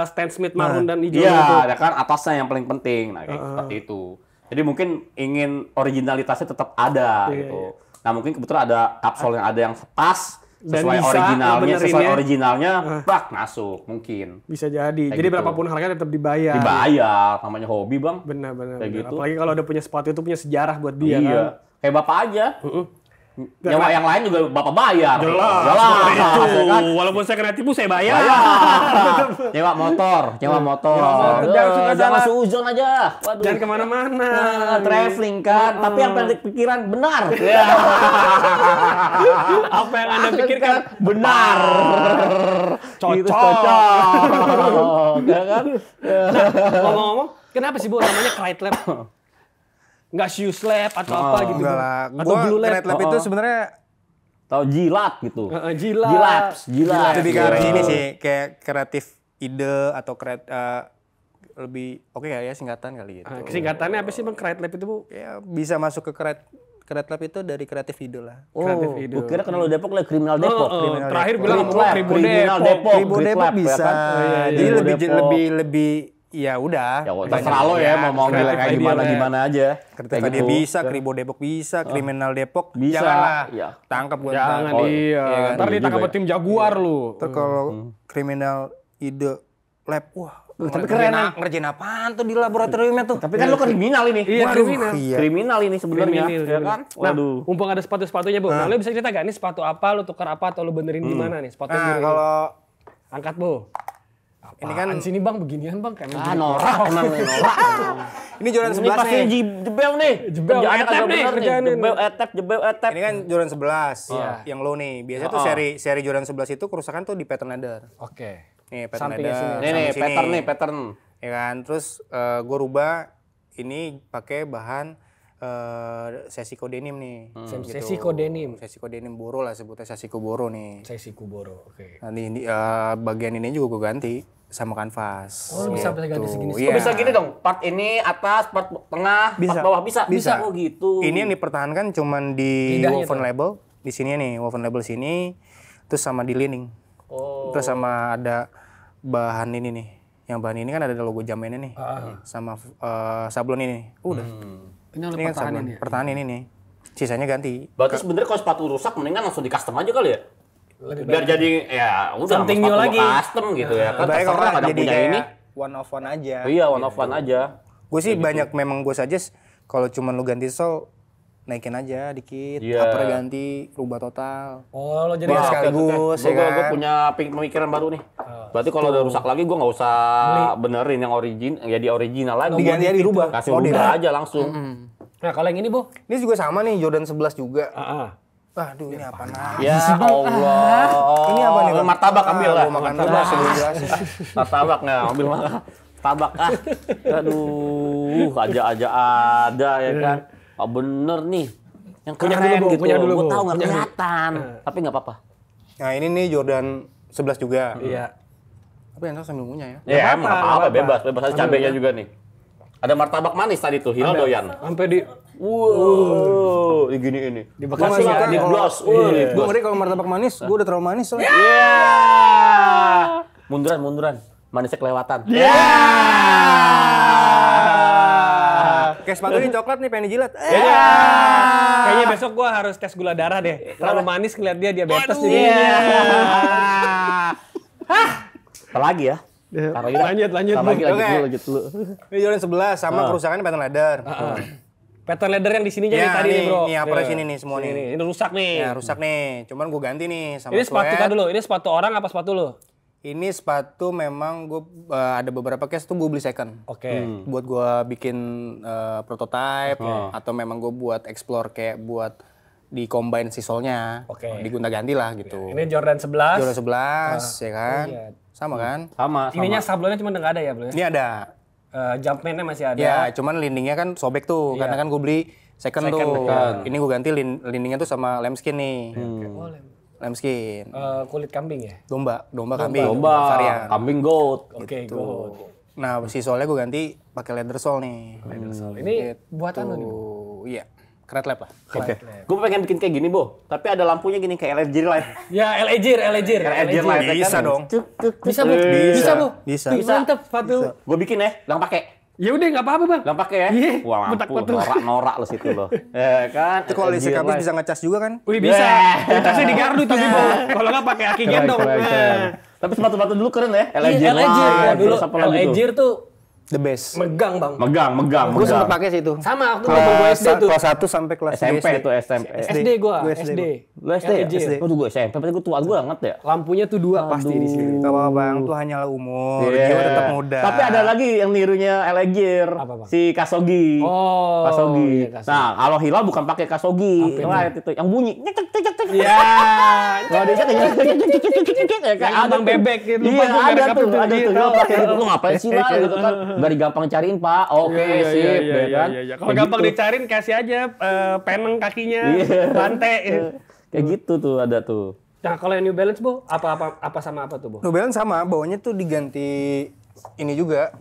Stan Smith marun dan hijau. Iya, ya kan atasnya yang paling penting, nah kayak seperti itu. Jadi mungkin ingin originalitasnya tetap ada gitu. Nah mungkin kebetulan ada kapsul yang ada yang pas sesuai originalnya, bak masuk mungkin. Bisa jadi. Jadi gitu. Berapapun harganya tetap dibayar. Dibayar, namanya hobi bang. Benar. Gitu. Apalagi kalau udah punya sepatu itu punya sejarah buat dia kan. Iya. Kayak bapak aja. Nyawa yang lain juga bapak bayar. Jelas. Itu. Kan? Walaupun saya kena tipu saya bayar. Nyewa motor. Jangan suzon aja. Waduh. Jangan kemana-mana. Traveling kan. Tapi yang paling pikiran benar. Apa yang Anda pikirkan benar. Cocok. Ya kan? Nah, ngomong-ngomong, kenapa sih Bu namanya Kite Lab? Nggak shoe lab atau apa gitu? Enggak lah. Atau glue lab? Kite Lab itu sebenarnya tahu jilat gitu. Jilat. Lebih ke arah ini sih, kayak kreatif ide atau lebih oke ya singkatan kali gitu. Singkatannya apa sih Bang Kite Lab itu Bu? Ya bisa masuk ke Kite Lab itu dari kreatif ide lah. Kreatif ide. Gue kira kenal Depok lah kriminal Depok. Terakhir bilang kriminal Depok. Kribo Depok bisa. Jadi lebih ya udah. Ya terserah lo ya mau bilang kayak gimana aja. Kreatif ide bisa, Kribo Depok bisa, kriminal Depok bisa. Janganlah. Tangkap gue. Jangan iya. Ntar ditangkap tim Jaguar lu. Terus kalau kriminal ide lab, wah. Tapi keren ngerjain apaan tuh di laboratoriumnya tuh? Tapi kan lo kriminal ini. Iya, kriminal. Kriminal ini sebenarnya, ya kan? Waduh. Mumpung ada sepatu-sepatunya, Bu. Nah, lo bisa cerita gak ini sepatu apa, lo tukar apa atau lo benerin di mana nih sepatu? Nah, kalau angkat, Bu. Ini kan sini Bang beginian Bang kayak norak emang norak. Ini Jordan 11 nih. Ini pasti jebel nih. Jebel etep nih kerjaan ini. Jebel etep. Ini kan Jordan 11 yang low nih. Biasanya tuh seri Jordan 11 itu kerusakan tuh di pattern leather. Oke. Nih pattern leather. Nih pattern. Ya kan, terus gue rubah ini pakai bahan Sesiko denim nih. Gitu. Sesiko denim boro lah sebutnya, Sesiko boro nih. Sesiko boro, oke. Nanti ini bagian ini juga gue ganti sama kanvas. Oh, bisa ganti segini. Yeah. Bisa gini dong, part ini atas, part tengah, part bawah bisa. Oh gitu. Ini yang dipertahankan cuman di woven label di sini nih, woven label sini, terus sama di lining. Terus sama ada bahan ini nih. Yang bahan ini kan ada logo Jamenya nih. Sama sablon ini. Udah. Ini kan pertahanan ini nih. Sisanya ganti. Berarti sebenarnya kalau sepatu rusak mendingan langsung di custom aja kali ya? Biar jadi ya udah something new lagi. Custom gitu ya. Kan terserah ada punya ini. One of one aja. Iya, one of one aja. Gue sih banyak memang gue suggest kalau cuma lu ganti sol naikin aja dikit, upper ganti, rubah total. Oh, lo jadi sekaligus ya kan. Gue punya pemikiran baru nih. Berarti kalau udah rusak lagi gue nggak usah benerin yang original lagi. Diganti aja dirubah. Kasih rubah aja langsung. Nah, kalau yang ini, Bu? Ini juga sama nih, Jordan 11 juga. Aduh, ini apa namanya? Ya Allah. Ini apa nih? Martabak ambil lah. Martabak sebelum jelasin. Martabak nggak ambil martabak Aduh, aja ada ya kan. Oh bener nih. Yang keren gitu. Gue tahu nggak kelihatan, tapi nggak apa-apa. Nah ini nih Jordan 11 juga. Iya. Tapi enak sambil ngunyah ya. Ya emang apa-apa, bebas aja cabenya juga nih. Ada martabak manis tadi tuh, Hino doyan. Sampai di gini ini. Di Bekasi kan di gloss. Gue ngeri kalau martabak manis, gue udah terlalu manis soalnya. Munduran. Manisnya kelewatan. Kayak sepatu ini coklat nih pengen dijilat. Kayaknya besok gue harus tes gula darah deh. Terlalu manis ngeliat dia diabetes jadi. Apa lagi ya? Lanjut. Lanjut dulu. Ini Jordan 11 sama kerusakannya pattern leather. Pattern leather yang di sini jadi tadi nih, Bro. Ini apa sini nih semua nih. Ini rusak nih. Ya, rusak nih. Cuman gue ganti nih sama Ini sepatu kan dulu. Ini sepatu orang apa sepatu lo? Ini sepatu memang gue ada beberapa case tuh gue beli second. Oke. Buat gue bikin prototype atau memang gue buat explore kayak buat di combine si solnya. Oke. Digonta ganti lah gitu. Ini Jordan 11. Jordan 11 ya kan. Iya. Sama kan? Sama. Ininya sablonnya cuma nggak ada ya, Bro? Ini ada. Jumpman-nya masih ada. Ya, cuman lindingnya kan sobek tuh, karena kan gue beli second tuh. Ini gue ganti lindingnya tuh sama lambskin nih. Lambskin. Kulit kambing ya? Domba kambing. Domba, varian. kambing goat. Oke, goat. Nah, si solnya gue ganti pakai leather sole nih. Ini buatan lo nih, Bu? Iya, Kret Lab lah. Oke. Gue pengen bikin kayak gini, Bo. Tapi ada lampunya gini kayak LED light. Ya, LED light. Bisa dong. Bisa, Bu? Bisa, Bu? Bisa. Mantep, sepatu. Gue bikin ya, lang pakai. Ya udah nggak apa-apa, Bang. Lang pakai ya. Iya, Wah, lampu norak lo situ lo. Ya kan. Itu kalau listrik habis bisa ngecas juga kan? Wih, bisa. Ngecasnya di gardu tapi, Bu. Kalau nggak pakai aki gendong. Tapi sepatu-sepatu dulu keren ya. LED light. Dulu LED tuh The best. megang, Bang. Megang. Gue sempet pakai sih itu. Sama waktu gue SD tuh. Kelas 1 sampai kelas SMP SD. itu SMP. SD gua, SD. Lu SD ya? SD. Oh, gue SMP, berarti gue tua banget ya. Lampunya tuh 2 pasti di sini. Gak apa-apa bang, itu hanyalah umur. Iya. Jiwa tetap muda. Tapi ada lagi yang nirunya Elegir. Apa, Bang? Si Kasogi. Oh, Kasogi. iya, Kasogi. Nah, kalau Hilal bukan pakai Kasogi. Light itu yang bunyi. Iya. Kalau dia kayak abang bebek gitu. Iya, ada tuh. Lo pakai itu lu ngapain sih lah gitu kan. Dari gampang cariin, Pak. Oke, sip, ya kan. Kalau gampang dicariin kasih aja peneng kakinya, rantai. Kayak gitu tuh ada tuh. Nah, kalau yang New Balance, Bu, apa sama apa tuh, Bu? New Balance sama, bawahnya tuh diganti ini juga.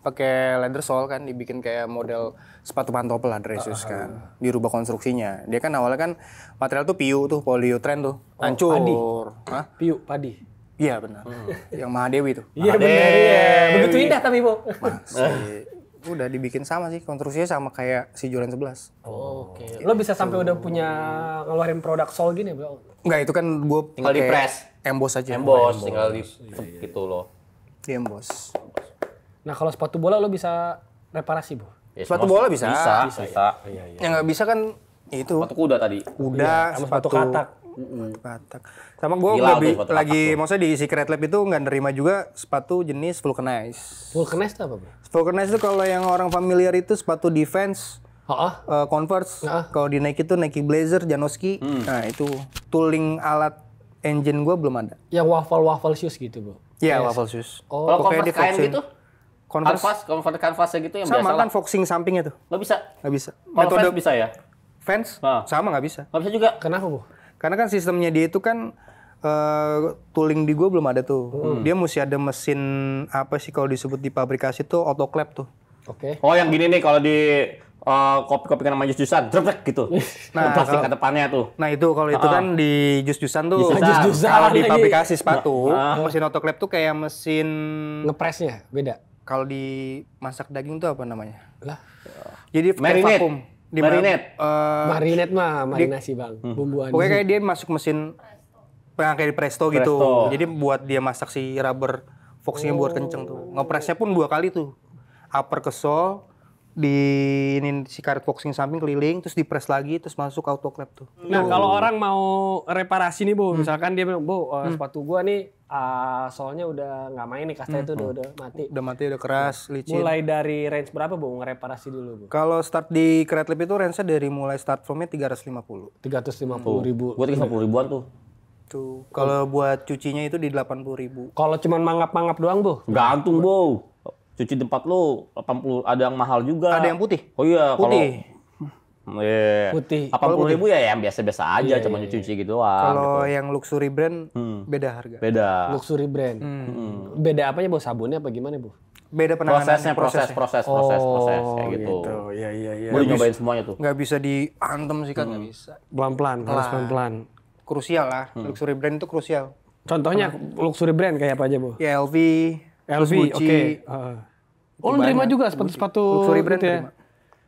Pakai leather sole kan, dibikin kayak model sepatu pantopel lah Dresius kan. Dirubah konstruksinya. Dia kan awalnya kan material tuh PU tuh, polyurethane tuh. Hancur. padi. Hah? Piu, padi. Iya benar. Yang Mahadewi tuh. Iya benar ya. Begitu indah tapi, Bu. Masih. Udah dibikin sama sih, konstruksinya sama kayak si Jordan 11. Oke. Lo bisa sampai udah punya ngeluarin produk sol gini, Bro? Enggak, itu kan gue Tinggal di press. emboss aja. Emboss, tinggal di gitu loh. Di emboss. Nah, kalau sepatu bola lo bisa reparasi, Bu? Ya, Sepatu bola bisa. Bisa. Yang nggak bisa kan itu. Sepatu kuda tadi. Kuda, Sama sepatu katak. Katak. Sama gue Gila tuh sepatu lagi, maksudnya di Secret Lab itu nggak nerima juga sepatu jenis vulcanize. Vulcanize itu apa, Bro? Vulcanize itu kalau yang orang familiar itu sepatu defense, Heeh. Converse. Kalau di Nike itu Nike Blazer, Janoski. Nah itu tooling alat engine gue belum ada. Yang waffle shoes gitu, Bu? Iya, waffle shoes. Kalau Pokoknya Converse kain Foxing. gitu? Converse Converse gitu yang sama biasa kan lah. foxing sampingnya tuh. Nggak bisa. Nggak bisa. Kalau fans bisa ya? Fans sama nggak bisa. Nggak bisa juga. Kenapa, Bu? Karena kan sistemnya dia itu kan tooling di gue belum ada tuh. Dia mesti ada mesin apa sih kalau disebut di pabrikasi tuh autoclave tuh. Oke. Oh yang gini nih kalau di kopi-kopi kan sama jus-jusan, drep gitu. Nah, plastik ke depannya tuh. Nah itu kalau itu kan di jus-jusan tuh. Jus-jusan Kalau di lagi. pabrikasi sepatu, mesin autoclave tuh kayak mesin. Ngepresnya beda. Kalau di masak daging tuh apa namanya? Lah, Jadi kayak Marinate. vakum. Di Marinate. marinate mah marinasi, Bang. Bumbuan. Pokoknya kayak dia masuk mesin kayak di Presto gitu. Presto. Jadi buat dia masak si rubber foxingnya buat kenceng tuh. Ngepresnya pun 2 kali tuh. Upper ke sole, di ini si karet foxing samping keliling, terus dipres lagi, terus masuk autoclave tuh. Nah, kalau orang mau reparasi nih, Bu, misalkan dia bilang, "Bu, sepatu gua nih soalnya udah nggak main nih, kasta itu udah mati." Udah mati, udah keras, licin. Mulai dari range berapa, Bu, ngereparasi dulu, Bu? Kalau start di Kret Lab itu range-nya dari mulai start from-nya 350. 350.000. Gue 50 ribuan tuh. Tuh. Kalau buat cucinya itu di 80.000. Kalau cuman mangap-mangap doang, Bu? Gantung, Bo. Cuci tempat lu 80, ada yang mahal juga. Ada yang putih? Oh iya, Putih. Putih. 80.000 ya yang biasa-biasa aja, cuma cuci gitu doang. Kalau yang luxury brand beda harga. Beda. Luxury brand. Beda apanya, Bu? Sabunnya apa gimana, Bu? Beda penanganan Proses kayak gitu. Iya. Gue udah nyobain semuanya tuh. Nggak bisa diantem sih kan, nggak bisa. Pelan-pelan, harus pelan-pelan. Krusial lah, luxury brand itu krusial. Contohnya luxury brand kayak apa aja, Bu? Ya LV, LV, Gucci. oke. Oh, lu nerima juga sepatu-sepatu Luxury brand gitu ya? terima.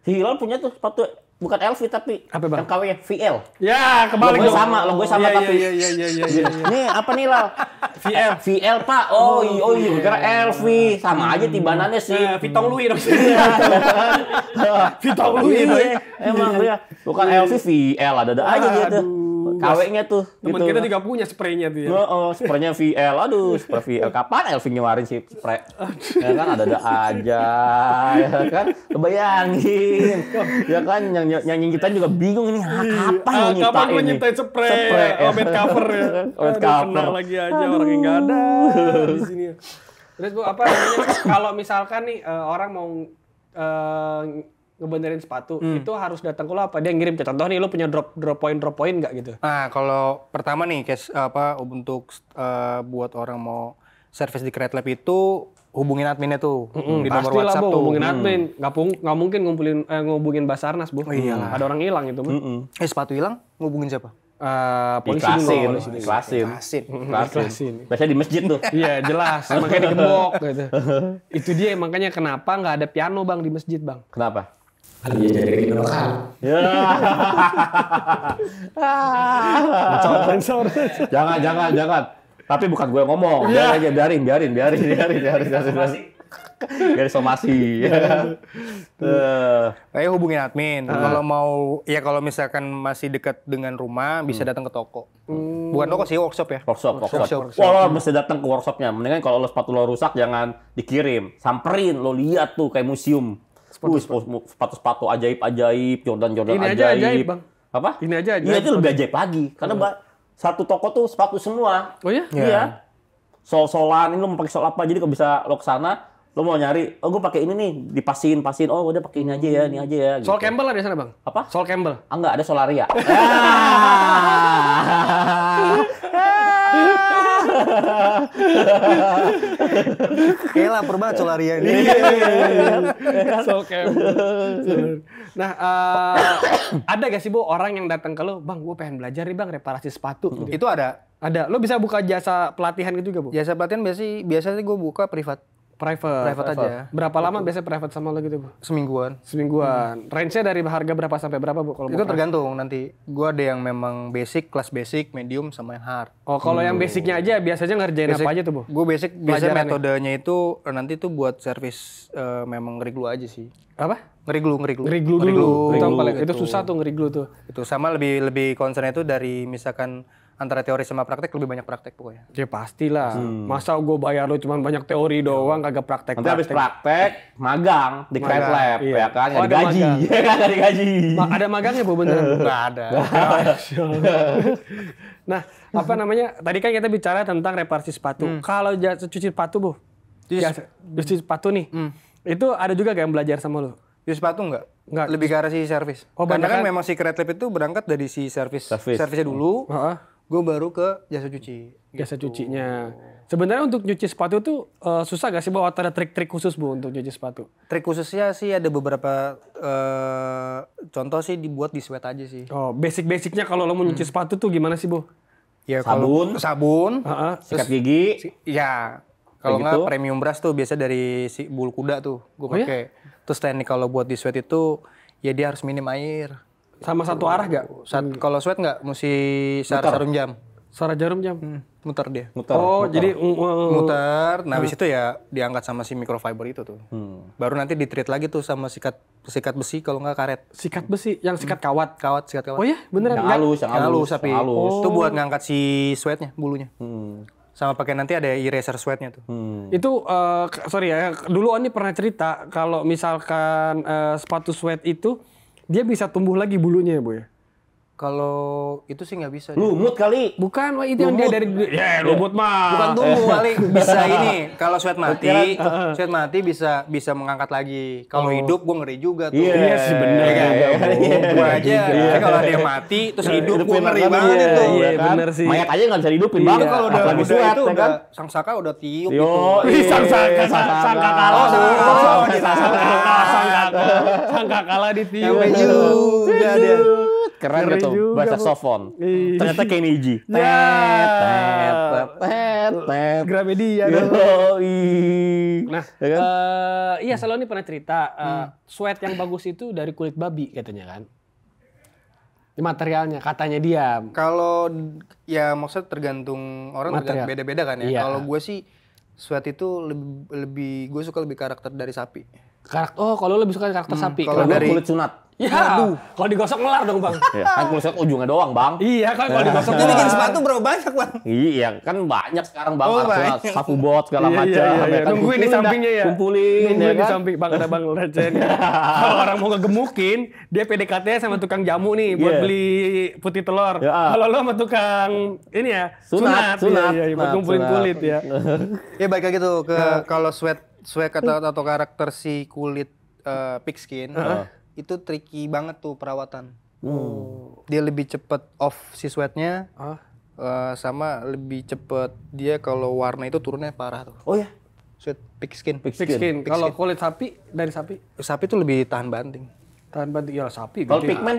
Hilal punya tuh sepatu bukan LV tapi Apa, Bang? yang KW-nya VL. Ya, kebalik Logo dong. sama, logo sama Iya, tapi. Iya. Nih apa nih Lal? VL Pak. Oh iya, kira LV. Sama aja timbanannya sih. Vitong Louis dong. Vitong Louis. Emang ya. Bukan LV VL ada aja dia tuh. KW-nya tuh. Temen gitu. kita juga punya spraynya tuh ya. Spraynya VL. Aduh, spray VL. Kapan Elvin ngeluarin sih spray? Ya kan ada aja. Ya kan? Lu bayangin. Ya kan yang nyiptain juga bingung ini kapan nyiptain kapan gue ini? nyiptain spray bed cover ya. Bed cover. Kena lagi aja orang yang nggak ada di sini. Terus Bu, apa namanya? Kalau misalkan nih orang mau ngebenerin sepatu, itu harus datang ke lo apa? Dia ngirim ke contoh nih, lo punya drop point nggak gitu? Nah, kalau pertama nih, untuk buat orang mau service di Create Lab itu hubungin adminnya tuh di nomor WhatsApp tuh. Hubungin admin, nggak mungkin ngubungin Basarnas, Bu. Oh, iyalah. Ada orang hilang itu, Bu. Sepatu hilang, ngubungin siapa? Polisi dulu. Ikhlasin. Biasanya di masjid tuh. Iya jelas, makanya digembok gitu. Itu dia makanya kenapa nggak ada piano Bang di masjid Bang? Kenapa? Ada jadi lokal. Ya. Jangan. Tapi bukan gue ngomong. Biarin. Dari somasi. Kayak hubungin admin. Kalau kalau misalkan masih dekat dengan rumah, bisa datang ke toko. Bukan toko sih, workshop ya. Workshop. Wah, mesti datang ke workshopnya. Mendingan kalau sepatu lo rusak jangan dikirim. Samperin, lo lihat tuh kayak museum. Sepatu ajaib, Jordan ini ajaib. Aja ajaib, Bang. Apa? Ini aja ajaib. Iya, itu lebih ajaib lagi. Karena satu toko tuh sepatu semua. Oh ya? Iya. Sol-solan, ini lo mau pakai sol apa? Jadi kalau bisa lo kesana, lo mau nyari, oh gue pakai ini nih, dipasin. Oh udah pakai ini aja ya. Gitu. Sol Campbell ada di sana Bang? Apa? Sol Campbell. Enggak, ada Solaria. Kayak lapar banget Solaria ini. Sol Campbell. Nah, ada gak sih Bu orang yang datang ke lo, Bang gue pengen belajar nih Bang reparasi sepatu. Gitu. Itu ada. Ada. Lo bisa buka jasa pelatihan gitu juga Bu? Jasa pelatihan biasanya gue buka private aja. Berapa lama biasanya private sama lo gitu, Bu? Semingguan. Range-nya dari harga berapa sampai berapa, Bu? Kalau itu tergantung nanti. Gua ada yang memang kelas basic, medium sama yang hard. Oh, kalau yang basicnya aja biasanya ngerjain apa aja tuh, Bu? Gue biasanya metodenya itu nanti tuh buat service memang ngeriglu aja sih. Apa? Ngeriglu dulu. Itu susah tuh ngeriglu tuh. Itu sama lebih concern itu dari misalkan antara teori sama praktek lebih banyak praktek pokoknya. Ya pastilah. Masa gue bayar lo cuma banyak teori doang kagak praktek. Nanti habis praktek magang di Create Lab ya kan Oh, nggak digaji. Nggak digaji. Ada magangnya Bu beneran? Nggak ada. Nah, apa namanya? Tadi kan kita bicara tentang reparasi sepatu. Kalau jasa cuci sepatu, Bu. Cuci sepatu nih. Itu ada juga gak yang belajar sama lo? Cuci sepatu enggak? Lebih ke arah si service. Oh, karena kan memang si Create Lab itu berangkat dari si service-nya dulu. Gue baru ke jasa cuci. Jasa cucinya. Sebenarnya untuk cuci sepatu tuh susah gak sih, Bu? Atau ada trik-trik khusus, Bu, untuk cuci sepatu? Trik khususnya sih ada beberapa contoh sih dibuat di sweat aja sih. Oh, basic-basicnya kalau lo mau nyuci sepatu tuh gimana sih, Bu? Ya sabun, sikat gigi. Ya. Kalau nggak premium brush tuh biasa dari si bulu kuda tuh gue pakai. Terus teknik kalau buat di sweat itu ya dia harus minim air. Sama satu arah gak? Kalau sweat nggak, mesti jarum jam. Suara jarum jam? Muter dia. Muter. Jadi muter. Nah, habis itu ya diangkat sama si microfiber itu tuh. Baru nanti ditreat lagi tuh sama sikat besi kalau nggak karet. Sikat besi, yang sikat kawat. Sikat kawat. Oh ya, beneran? Yang halus. Itu buat ngangkat si sweatnya, bulunya. Sama pakai nanti ada eraser sweatnya tuh. Itu sorry ya, dulu Oni pernah cerita kalau misalkan sepatu sweat itu dia bisa tumbuh lagi bulunya ya, Bu ya? Kalau itu sih nggak bisa. Lumut kali. Bukan, wah itu yang dia dari lumut mah. Bukan tumbuh kali, bisa ini. Kalau sweat mati bisa mengangkat lagi. Kalau hidup gue ngeri juga tuh. Iya sih bener. Gue aja. Kalau ada yang mati terus hidup gue ngeri banget itu. Iya bener sih. Mayat aja nggak bisa dihidupin banget Kalau udah lagi sweat itu kan. Sangsaka udah tiup Yo, gitu. Sangka kalah ditiup. Sampai juga dia. Keren gitu, bahasa sofon. Ternyata Keniji. Gramedia. Nah, iya Saloni pernah cerita, sweat yang bagus itu dari kulit babi katanya kan? Materialnya, katanya dia. Kalau ya maksud tergantung orang beda-beda kan ya. Kalau gue sih sweat itu gue suka lebih karakter dari sapi. Kalau lu lebih suka karakter sapi. Kalau kulit sunat. Ya, kalau digosok ngelar dong bang. Kan kulit sunat ujungnya doang bang. Iya kan kalau digosok Itu bikin sepatu berapa banyak bang? Iya kan banyak sekarang bang. Sapu bot segala macam. Iya. Nungguin di sampingnya ya. Kumpulin. Nungguin di samping bang ada bang Recen. Kalau orang mau ngegemukin, dia PDKT sama tukang jamu nih buat beli putih telur. Kalau lo sama tukang ini ya sunat. Iya, buat ngumpulin kulit ya. Ya baik lagi tuh ke kalau swag atau karakter si kulit pigskin. Itu tricky banget tuh perawatan. Dia lebih cepet off si sweatnya, sama lebih cepet dia kalau warna itu turunnya parah tuh. Oh ya? Sweat pigskin. Kalau kulit sapi dari sapi? Sapi tuh lebih tahan banting. Tahan banting ya sapi. Kalau pigmen?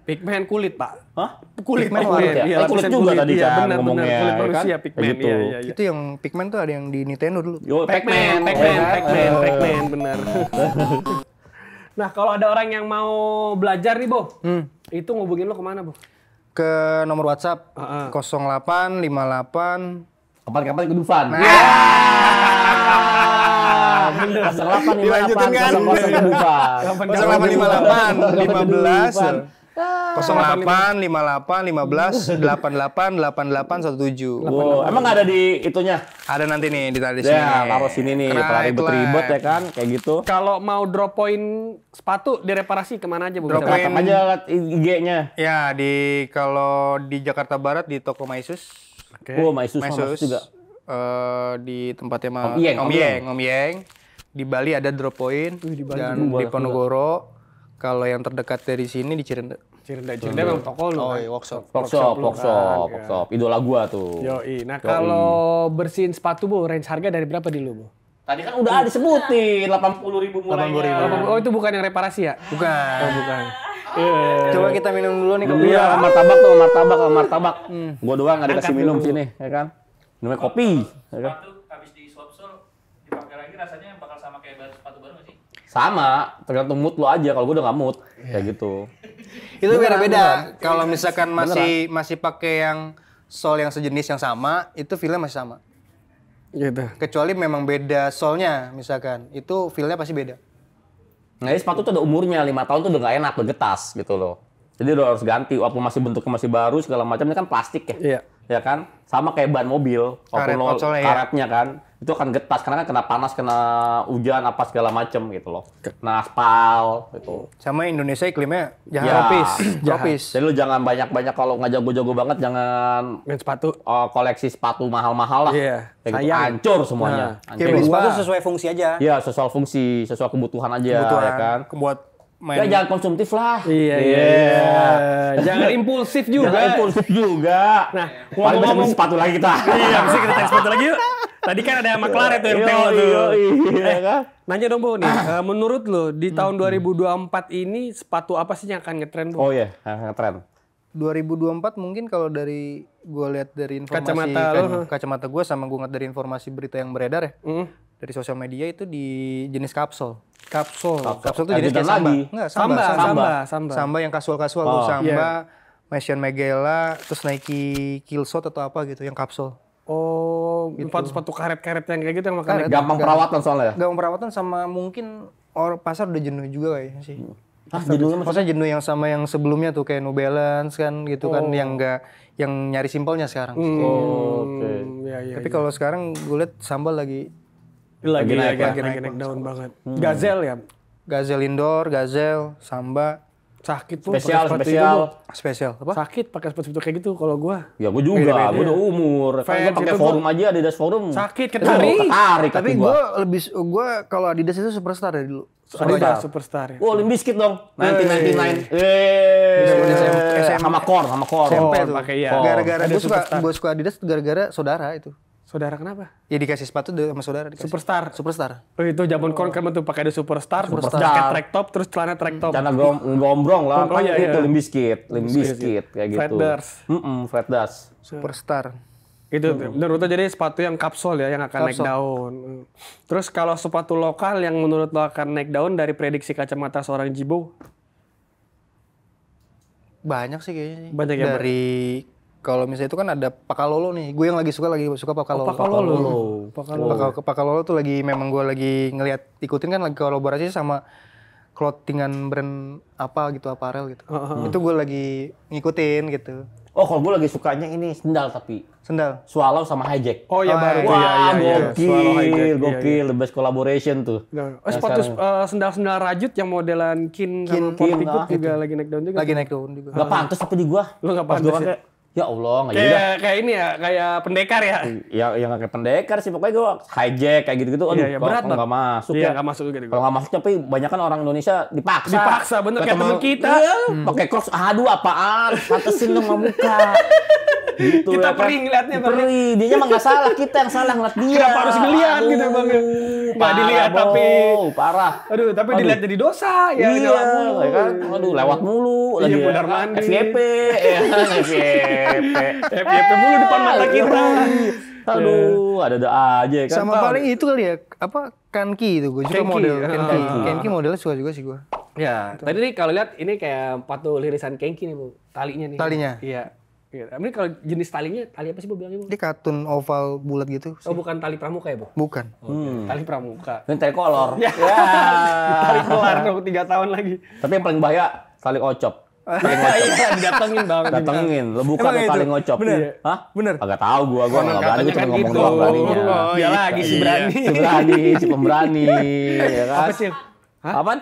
Pigmen kulit pak. Hah? Kulit ya? Kulit juga tadi kan ngomongnya. Kulit manusia kan? pigmen. Gitu. Iya. Itu yang pigmen tuh ada yang di Nintendo dulu. Pigmen, benar. Nah, kalau ada orang yang mau belajar nih, Bo. Itu ngubungin lo kemana, Bo? Ke nomor WhatsApp 0858. Kapan-kapan ke Dufan. Bener. 0858 kan? 0858 15 08 58 15 88 88 17. Wow, emang nggak ada di itunya? Ada nanti nih di sini. Ya, taruh sini nih. Ribet-ribet ya kan, kayak gitu. Kalau mau drop point sepatu direparasi kemana aja, Bu? Drop point aja IG-nya. Ya, kalau di Jakarta Barat di toko Maisus. Oh, Maisus juga. Di tempatnya Om Yeng. Di Bali ada drop point dan di Ponorogo. Kalau yang terdekat dari sini di Cirende memang toko lu. iya, workshop. Idola gua tuh. Yoi. Nah, kalau bersihin sepatu, Bu, range harga dari berapa dulu, Bu? Tadi kan udah disebutin 80.000 mulainya. Oh, itu bukan yang reparasi ya? Bukan. Oh, bukan. Coba kita minum dulu nih kopi. Iya, martabak. Gua doang nggak dikasih minum sini, ya kan? Minumnya kopi. Sepatu habis di swap sol dipakai lagi rasanya bakal sama kayak sepatu baru nggak sih? Sama, tergantung mood lo aja. Kalau gue udah nggak mood, kayak gitu. Itu beda-beda. Kalau misalkan masih pakai yang sol yang sejenis yang sama, itu feel-nya masih sama. Gitu. Kecuali memang beda solnya, misalkan, itu feel-nya pasti beda. Nah, ini sepatu tuh ada umurnya 5 tahun tuh udah nggak enak, bergetas gitu loh. Jadi udah harus ganti. Walaupun masih bentuknya masih baru segala macam, ini kan plastik ya. Iya. Ya kan? Sama kayak ban mobil, walaupun karetnya kan, itu akan getas karena kan kena panas, kena hujan apa segala macem gitu loh. Nah, aspal gitu. Sama Indonesia iklimnya tropis. Jadi lu jangan banyak-banyak kalau nggak jago-jago banget, jangan main sepatu. Koleksi sepatu mahal-mahal lah. Iya. Kayak gitu, hancur semuanya. Beli sepatu sesuai fungsi aja. Iya, sesuai fungsi, sesuai kebutuhan aja, ya kan. Buat main. Ya jangan konsumtif lah. Iya. Jangan impulsif juga. Nah, paling ngomong sepatu lagi kita. Iya, bisa kita tanya sepatu lagi yuk. Tadi kan ada McLaren tuh yang Theo tuh. Iya. Nanya dong, Bu nih. Menurut lo di tahun 2024 ini sepatu apa sih yang akan ngetren, Bu? Oh iya, ngetren. 2024 mungkin kalau dari gue lihat dari informasi kacamata gue sama gue ngeliat dari informasi berita yang beredar ya. Dari sosial media itu di jenis kapsul. Kapsul tuh jenis kayak samba. Enggak, samba yang kasual-kasual tuh, samba, Maison Margiela, terus Nike Killshot atau apa gitu yang kapsul. Oh, sepatu karet-karet yang kayak gitu yang makanya gampang perawatan soalnya. Gampang perawatan sama mungkin pasar udah jenuh juga kayaknya sih. Maksudnya jenuh yang sama yang sebelumnya tuh kayak New Balance kan gitu kan yang nyari simpelnya sekarang. Oke. Tapi kalau sekarang gue liat sambal lagi naik daun banget. Gazelle ya. Gazelle indoor, Gazelle, samba. Sakit tuh spesial apa? Sakit pakai sepatu kayak gitu kalau gua. Ya gua juga, gua udah umur. Kan gua pakai Forum aja, Adidas Forum. Sakit ketarik. Tapi gua kalau Adidas itu superstar dari dulu. Adidas superstar. Oh, Limp Bizkit dong. 1999. Sama Core. SMP tuh. Pakai ya. Gara-gara gua suka Adidas gara-gara saudara itu. Saudara kenapa? Ya dikasih sepatu sama saudara dikasih. Superstar. Oh itu zaman kan tuh pakai ada Superstar. Jaket track top terus celana track top. Celana gombrong lah. Oh, iya. Itu Limp Bizkit kayak gitu. Fred Durst. Superstar. Itu menurut lo jadi sepatu yang kapsul ya yang akan naik daun. Terus kalau sepatu lokal yang menurut lo akan naik daun dari prediksi kacamata seorang Jibo? Banyak sih kayaknya. Banyak ya. Dari kalau misalnya itu kan ada Pakalolo nih. Gue yang lagi suka Pakalolo. Pakalolo tuh lagi memang gue lagi ikutin kan lagi kolaborasi sama clothingan brand apa gitu, apparel gitu. Itu gue lagi ngikutin gitu. Oh, kalau gue lagi sukanya ini sendal tapi. Sendal. Swallow sama Hijack. Oh ya baru. Wah, gokil. The best collaboration tuh. Sepatu sendal-sendal rajut yang modelan Kin sama Portikut juga lagi naik daun juga. Lagi naik daun juga. Gak pantas tapi di gua. Lu gak pantas ya? Ya Allah, nggak jadi. Kayak ini ya, kayak pendekar ya. Ya nggak kayak pendekar sih, pokoknya gua Hijack kayak gitu-gitu. Aduh, Iya, berat kok nggak masuk ya. Iya, nggak masuk juga. Kalau nggak masuk tapi banyak kan orang Indonesia dipaksa. Dipaksa bener kayak temen kita. Iya, pakai Crocs. Aduh, apaan? Pantesin dong sama muka. Gitu, Kita ya kan? perih ngeliatnya Bang. Perih, dia mah nggak salah, kita yang salah ngeliat dia. Kenapa harus ngeliat gitu Bang? Nggak dilihat tapi. Parah. Aduh, tapi dilihat jadi dosa ya. Iya, ya kan? Aduh, lewat mulu. Iya, Lagi benar mandi. FYP. Ya, FYP. FYP mulu depan mata kita. Aduh, ada aja kan. Sama paling itu kali ya, apa Kanki itu gue juga Kenki. model Kenki. Kenki modelnya suka juga sih gue. Ya, tadi nih kalau lihat ini kayak sepatu lirisan Kenki nih Bu, talinya nih. Talinya? Iya. Ini kalau jenis talinya, tali apa sih Bu bilangnya Bu? Dia katun oval bulat gitu. Oh bukan tali pramuka ya Bu? Bukan. Tali pramuka. Ini tricolor. Ya. Tali keluar dong 3 tahun lagi. Tapi yang paling bahaya, tali ocop. Iya, didatengin Bang. Datengin, lo bukan Emang tali itu? ngocop. Bener? Hah? Bener? Agak tahu gua enggak berani, gua cuma Kan ngomong gitu. doang beraninya. Dia lagi si berani. Si berani, si pemberani, ya kan? Apa sih? Apaan?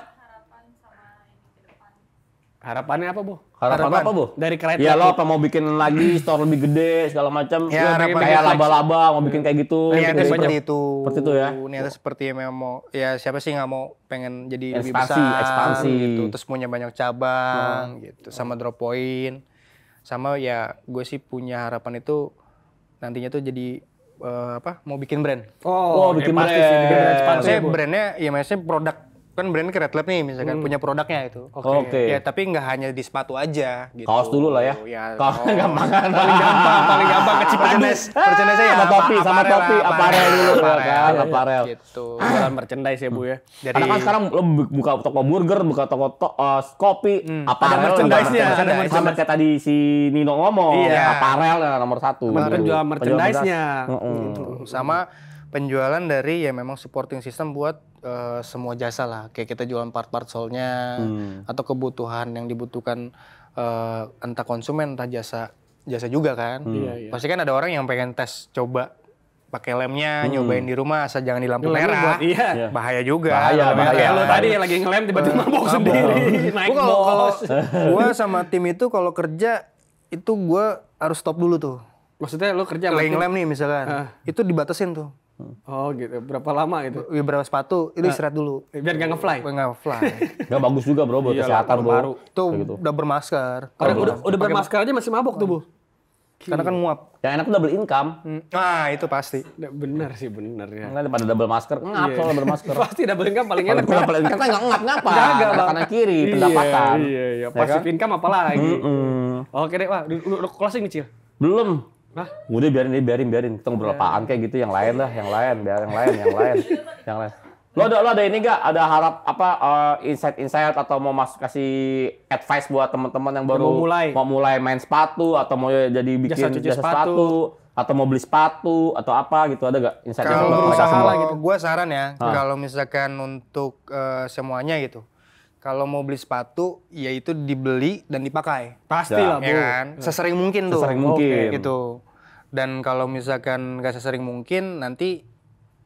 Harapannya apa Bu? Harapan apa, Bu? Dari kereta. Ya lo apa mau bikin lagi store lebih gede segala macam. Ya, harapan kayak flex. laba-laba mau bikin kayak gitu. Niatnya Gitu. seperti itu. Seperti itu ya. Niatnya seperti memang mau, ya siapa sih nggak mau pengen jadi lebih Ekspansi, besar, ekspansi. gitu. Terus punya banyak cabang, gitu. Sama drop point. Sama ya gue sih punya harapan itu nantinya tuh jadi mau bikin brand. Oh, bikin pasti brand. sih, bikin brand sepatu ya, Maksudnya Bu. brandnya, ya maksudnya produk. Kan brandnya Red Lab nih misalkan punya produknya itu. Oke. Ya tapi nggak hanya di sepatu aja gitu. Kaos dulu lah ya. Kaos gampang kan. Paling gampang ke Cipadu. Merchandise ya Sama topi, aparel dulu ya kan, aparel. Gitu. Jualan merchandise ya Bu ya. Jadi Karena kan sekarang lo buka toko burger, buka toko kopi, Ada merchandise-nya, ada Sama kayak tadi si Nino ngomong, Iya. aparel nomor 1. Penjual merchandise-nya. sama penjualan dari ya memang supporting system buat semua jasa lah. Kayak kita jualan part-part solnya atau kebutuhan yang dibutuhkan entah konsumen entah jasa juga kan. Pasti kan ada orang yang pengen tes coba pakai lemnya, nyobain di rumah asal jangan di lampu merah. Iya. Bahaya juga. Bahaya. Kayak lo tadi lagi ngelem tiba-tiba mabok sendiri. Naik Gua kalau bos. gua sama tim itu kalau kerja itu gua harus stop dulu tuh. Maksudnya lo kerja Lagi makin- ngelem nih misalkan. Itu dibatasin tuh. Oh gitu. Berapa lama gitu? Beberapa sepatu itu istirahat dulu. Biar gak nge-fly. Nggak fly. Gak bagus juga bro buat kesehatan bro. Itu udah bermasker. Udah bermasker aja masih mabok tuh Bu. Karena kan nguap. Yang enak tuh double income. Nah itu pasti. Bener sih bener ya. Nggak pada double masker, ngap kalau double masker. Pasti double income paling Kalau enak. double income kan nggak ngap ngapa? Kagak, Bang. Kanan kiri pendapatan. Iya. Pasif income apa lagi? Mm-mm. Oke deh, wah, udah closing nih, Cil. Belum. Hah? Udah biarin. Kita ngobrol apaan kayak gitu, yang lain lah, yang lain. Lo ada ini gak? Ada harap apa insight atau mau kasih advice buat teman-teman yang baru mau mulai main sepatu atau mau jadi bikin jasa sepatu atau mau beli sepatu atau apa gitu, ada gak insight? Kalau salah gitu. gue saran ya, kalau misalkan untuk semuanya gitu. Kalau mau beli sepatu, ya itu dibeli dan dipakai. Pasti lah, Bu. Ya kan? Sesering mungkin tuh. Sesering mungkin. Gitu. Dan kalau misalkan gak sesering mungkin, nanti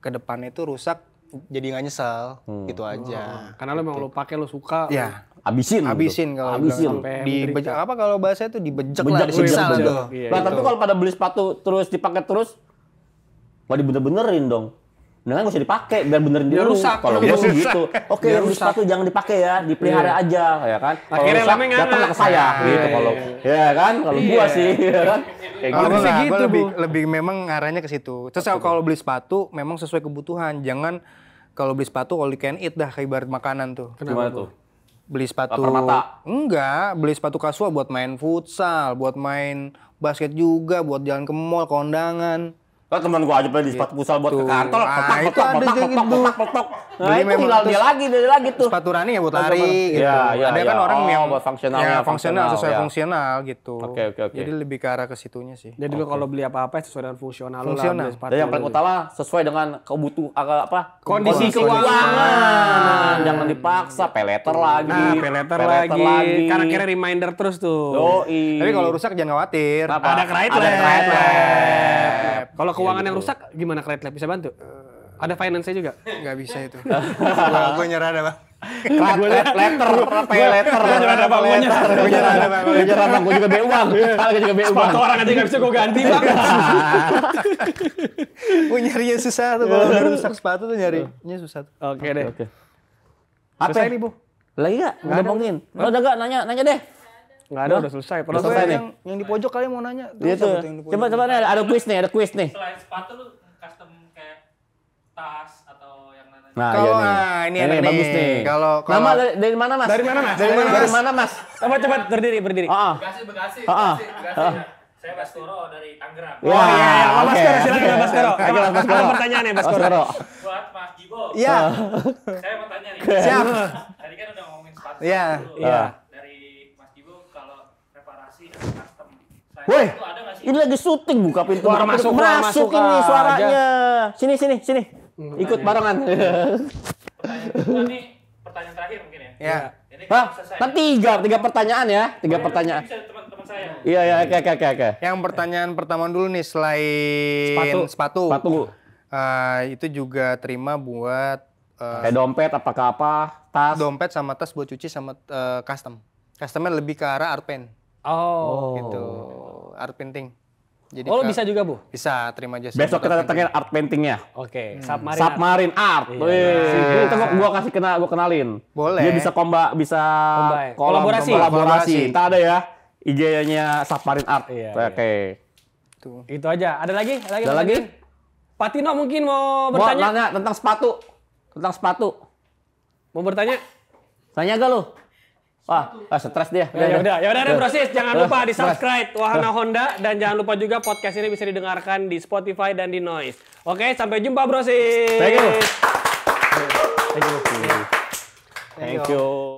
ke depannya itu rusak, jadi nggak nyesel. Gitu aja. Karena lo emang lo pakai, lo suka. Ya. Habisin Kalau Habisin. bilang dibejek apa kalau bahasa itu dibejek Bejek, lah, disiksa lah bejek. tuh. Iya, Nah, tapi kalau pada beli sepatu terus dipakai terus, nggak dibener-benerin dong. Dengan nggak usah dipakai, biar benerin Biar dulu. rusak. Kalau Biar gue sih gitu. Oke, yang beli sepatu jangan dipakai ya, dipelihara aja, ya kan. Kalau Akhirnya rusak, lemnya datang nganga. ke saya, gitu. Kalau, ya kan, kalau gua sih, ya kan. Kayak Kalau gitu. gue gitu, lebih memang arahnya ke situ. Terus kalau beli sepatu memang sesuai kebutuhan. Jangan kalau beli sepatu all you can eat dah, kayak ibarat makanan tuh. Gimana tuh? Beli sepatu Permata. enggak, beli sepatu kasual buat main futsal, buat main basket juga, buat jalan ke mall, kondangan. Kalau teman gua aja beli sepatu futsal buat ke kantor, itu ada gitu. Nah, itu tinggal dia lagi tuh. Sepatu running ya buat lari gitu. Ada kan orang yang buat fungsionalnya, fungsional sesuai fungsional gitu. Oke. Jadi lebih ke arah ke situnya sih. Jadi lu kalau beli apa-apa sesuai dengan fungsional lu lah. Dan yang paling utama sesuai dengan kebutuhan kondisi keuangan. Jangan dipaksa, pay letter lagi. Nah, pay letter lagi. Karena kira reminder terus tuh. Tapi kalau rusak jangan khawatir. Ada Crite Lab. Kalau keuangan yang rusak gimana Crite Lab bisa bantu? Ada finance-nya juga? Nggak bisa itu. Gue nyerah dah, Bang. Letter. Gue nyerah dah, Bang. Gue juga BU, Bang. Sepatu orang aja nggak bisa gue ganti, Bang. Gue nyarinya susah tuh. Kalau udah rusak sepatu tuh nyarinya susah tuh. Oke deh. Apa ini, Bu? Lagi nggak? Udah mungkin. Lo udah nggak? Nanya deh. Nggak ada, udah selesai. Udah selesai nih. Yang di pojok kalian mau nanya. Gitu. Coba nih, ada quiz nih. Selain sepatu lu custom kayak tas atau yang lain-lain. Nah, Kalau ini ini bagus nih. Kalau nama dari mana, Mas? Dari mana, Mas? Coba berdiri. Bekasi. Saya Baskoro dari Tangerang. Wah, iya. Baskoro, silakan Baskoro. Ada pertanyaan ya, Baskoro. Buat Mas Jibo. Iya. Saya mau tanya nih. Siap. Tadi kan udah ngomongin sepatu. Iya. Iya. Dari Mas Jibo kalau reparasi atau custom. Woi, Itu ada nggak sih? ini lagi syuting, buka pintu. Keluar masuk ini aja. suaranya. Sini. Ikut barengan. Pertanyaan terakhir mungkin ya. Iya. Jadi Hah? selesai. Kan tiga pertanyaan ya. Tiga pertanyaan. Bisa teman-teman saya. Iya, oke. Yang pertanyaan pertama dulu nih, selain sepatu. Itu juga terima buat Kayak dompet, apakah tas? dompet sama tas buat cuci sama custom. Customnya lebih ke arah art paint gitu. Art painting. Jadi Oh, bisa juga, Bu? Bisa terima jasa. Besok kita datangin art paintingnya. Oke, Submarine Art. Wih, itu gua kenalin. Boleh. Dia bisa kolaborasi. Entar ada ya IG-nya Submarine Art. Iya, Oke. Tuh. Itu aja. Ada lagi? Ada lagi? Patino mungkin mau Mau bertanya? nanya tentang sepatu. Mau bertanya? Tanya gak lu? Wah, stres dia. Ya udah proses. Jangan lupa di-subscribe Wahana Honda dan jangan lupa juga podcast ini bisa didengarkan di Spotify dan di Noise. Oke, sampai jumpa, Brosis. Thank you.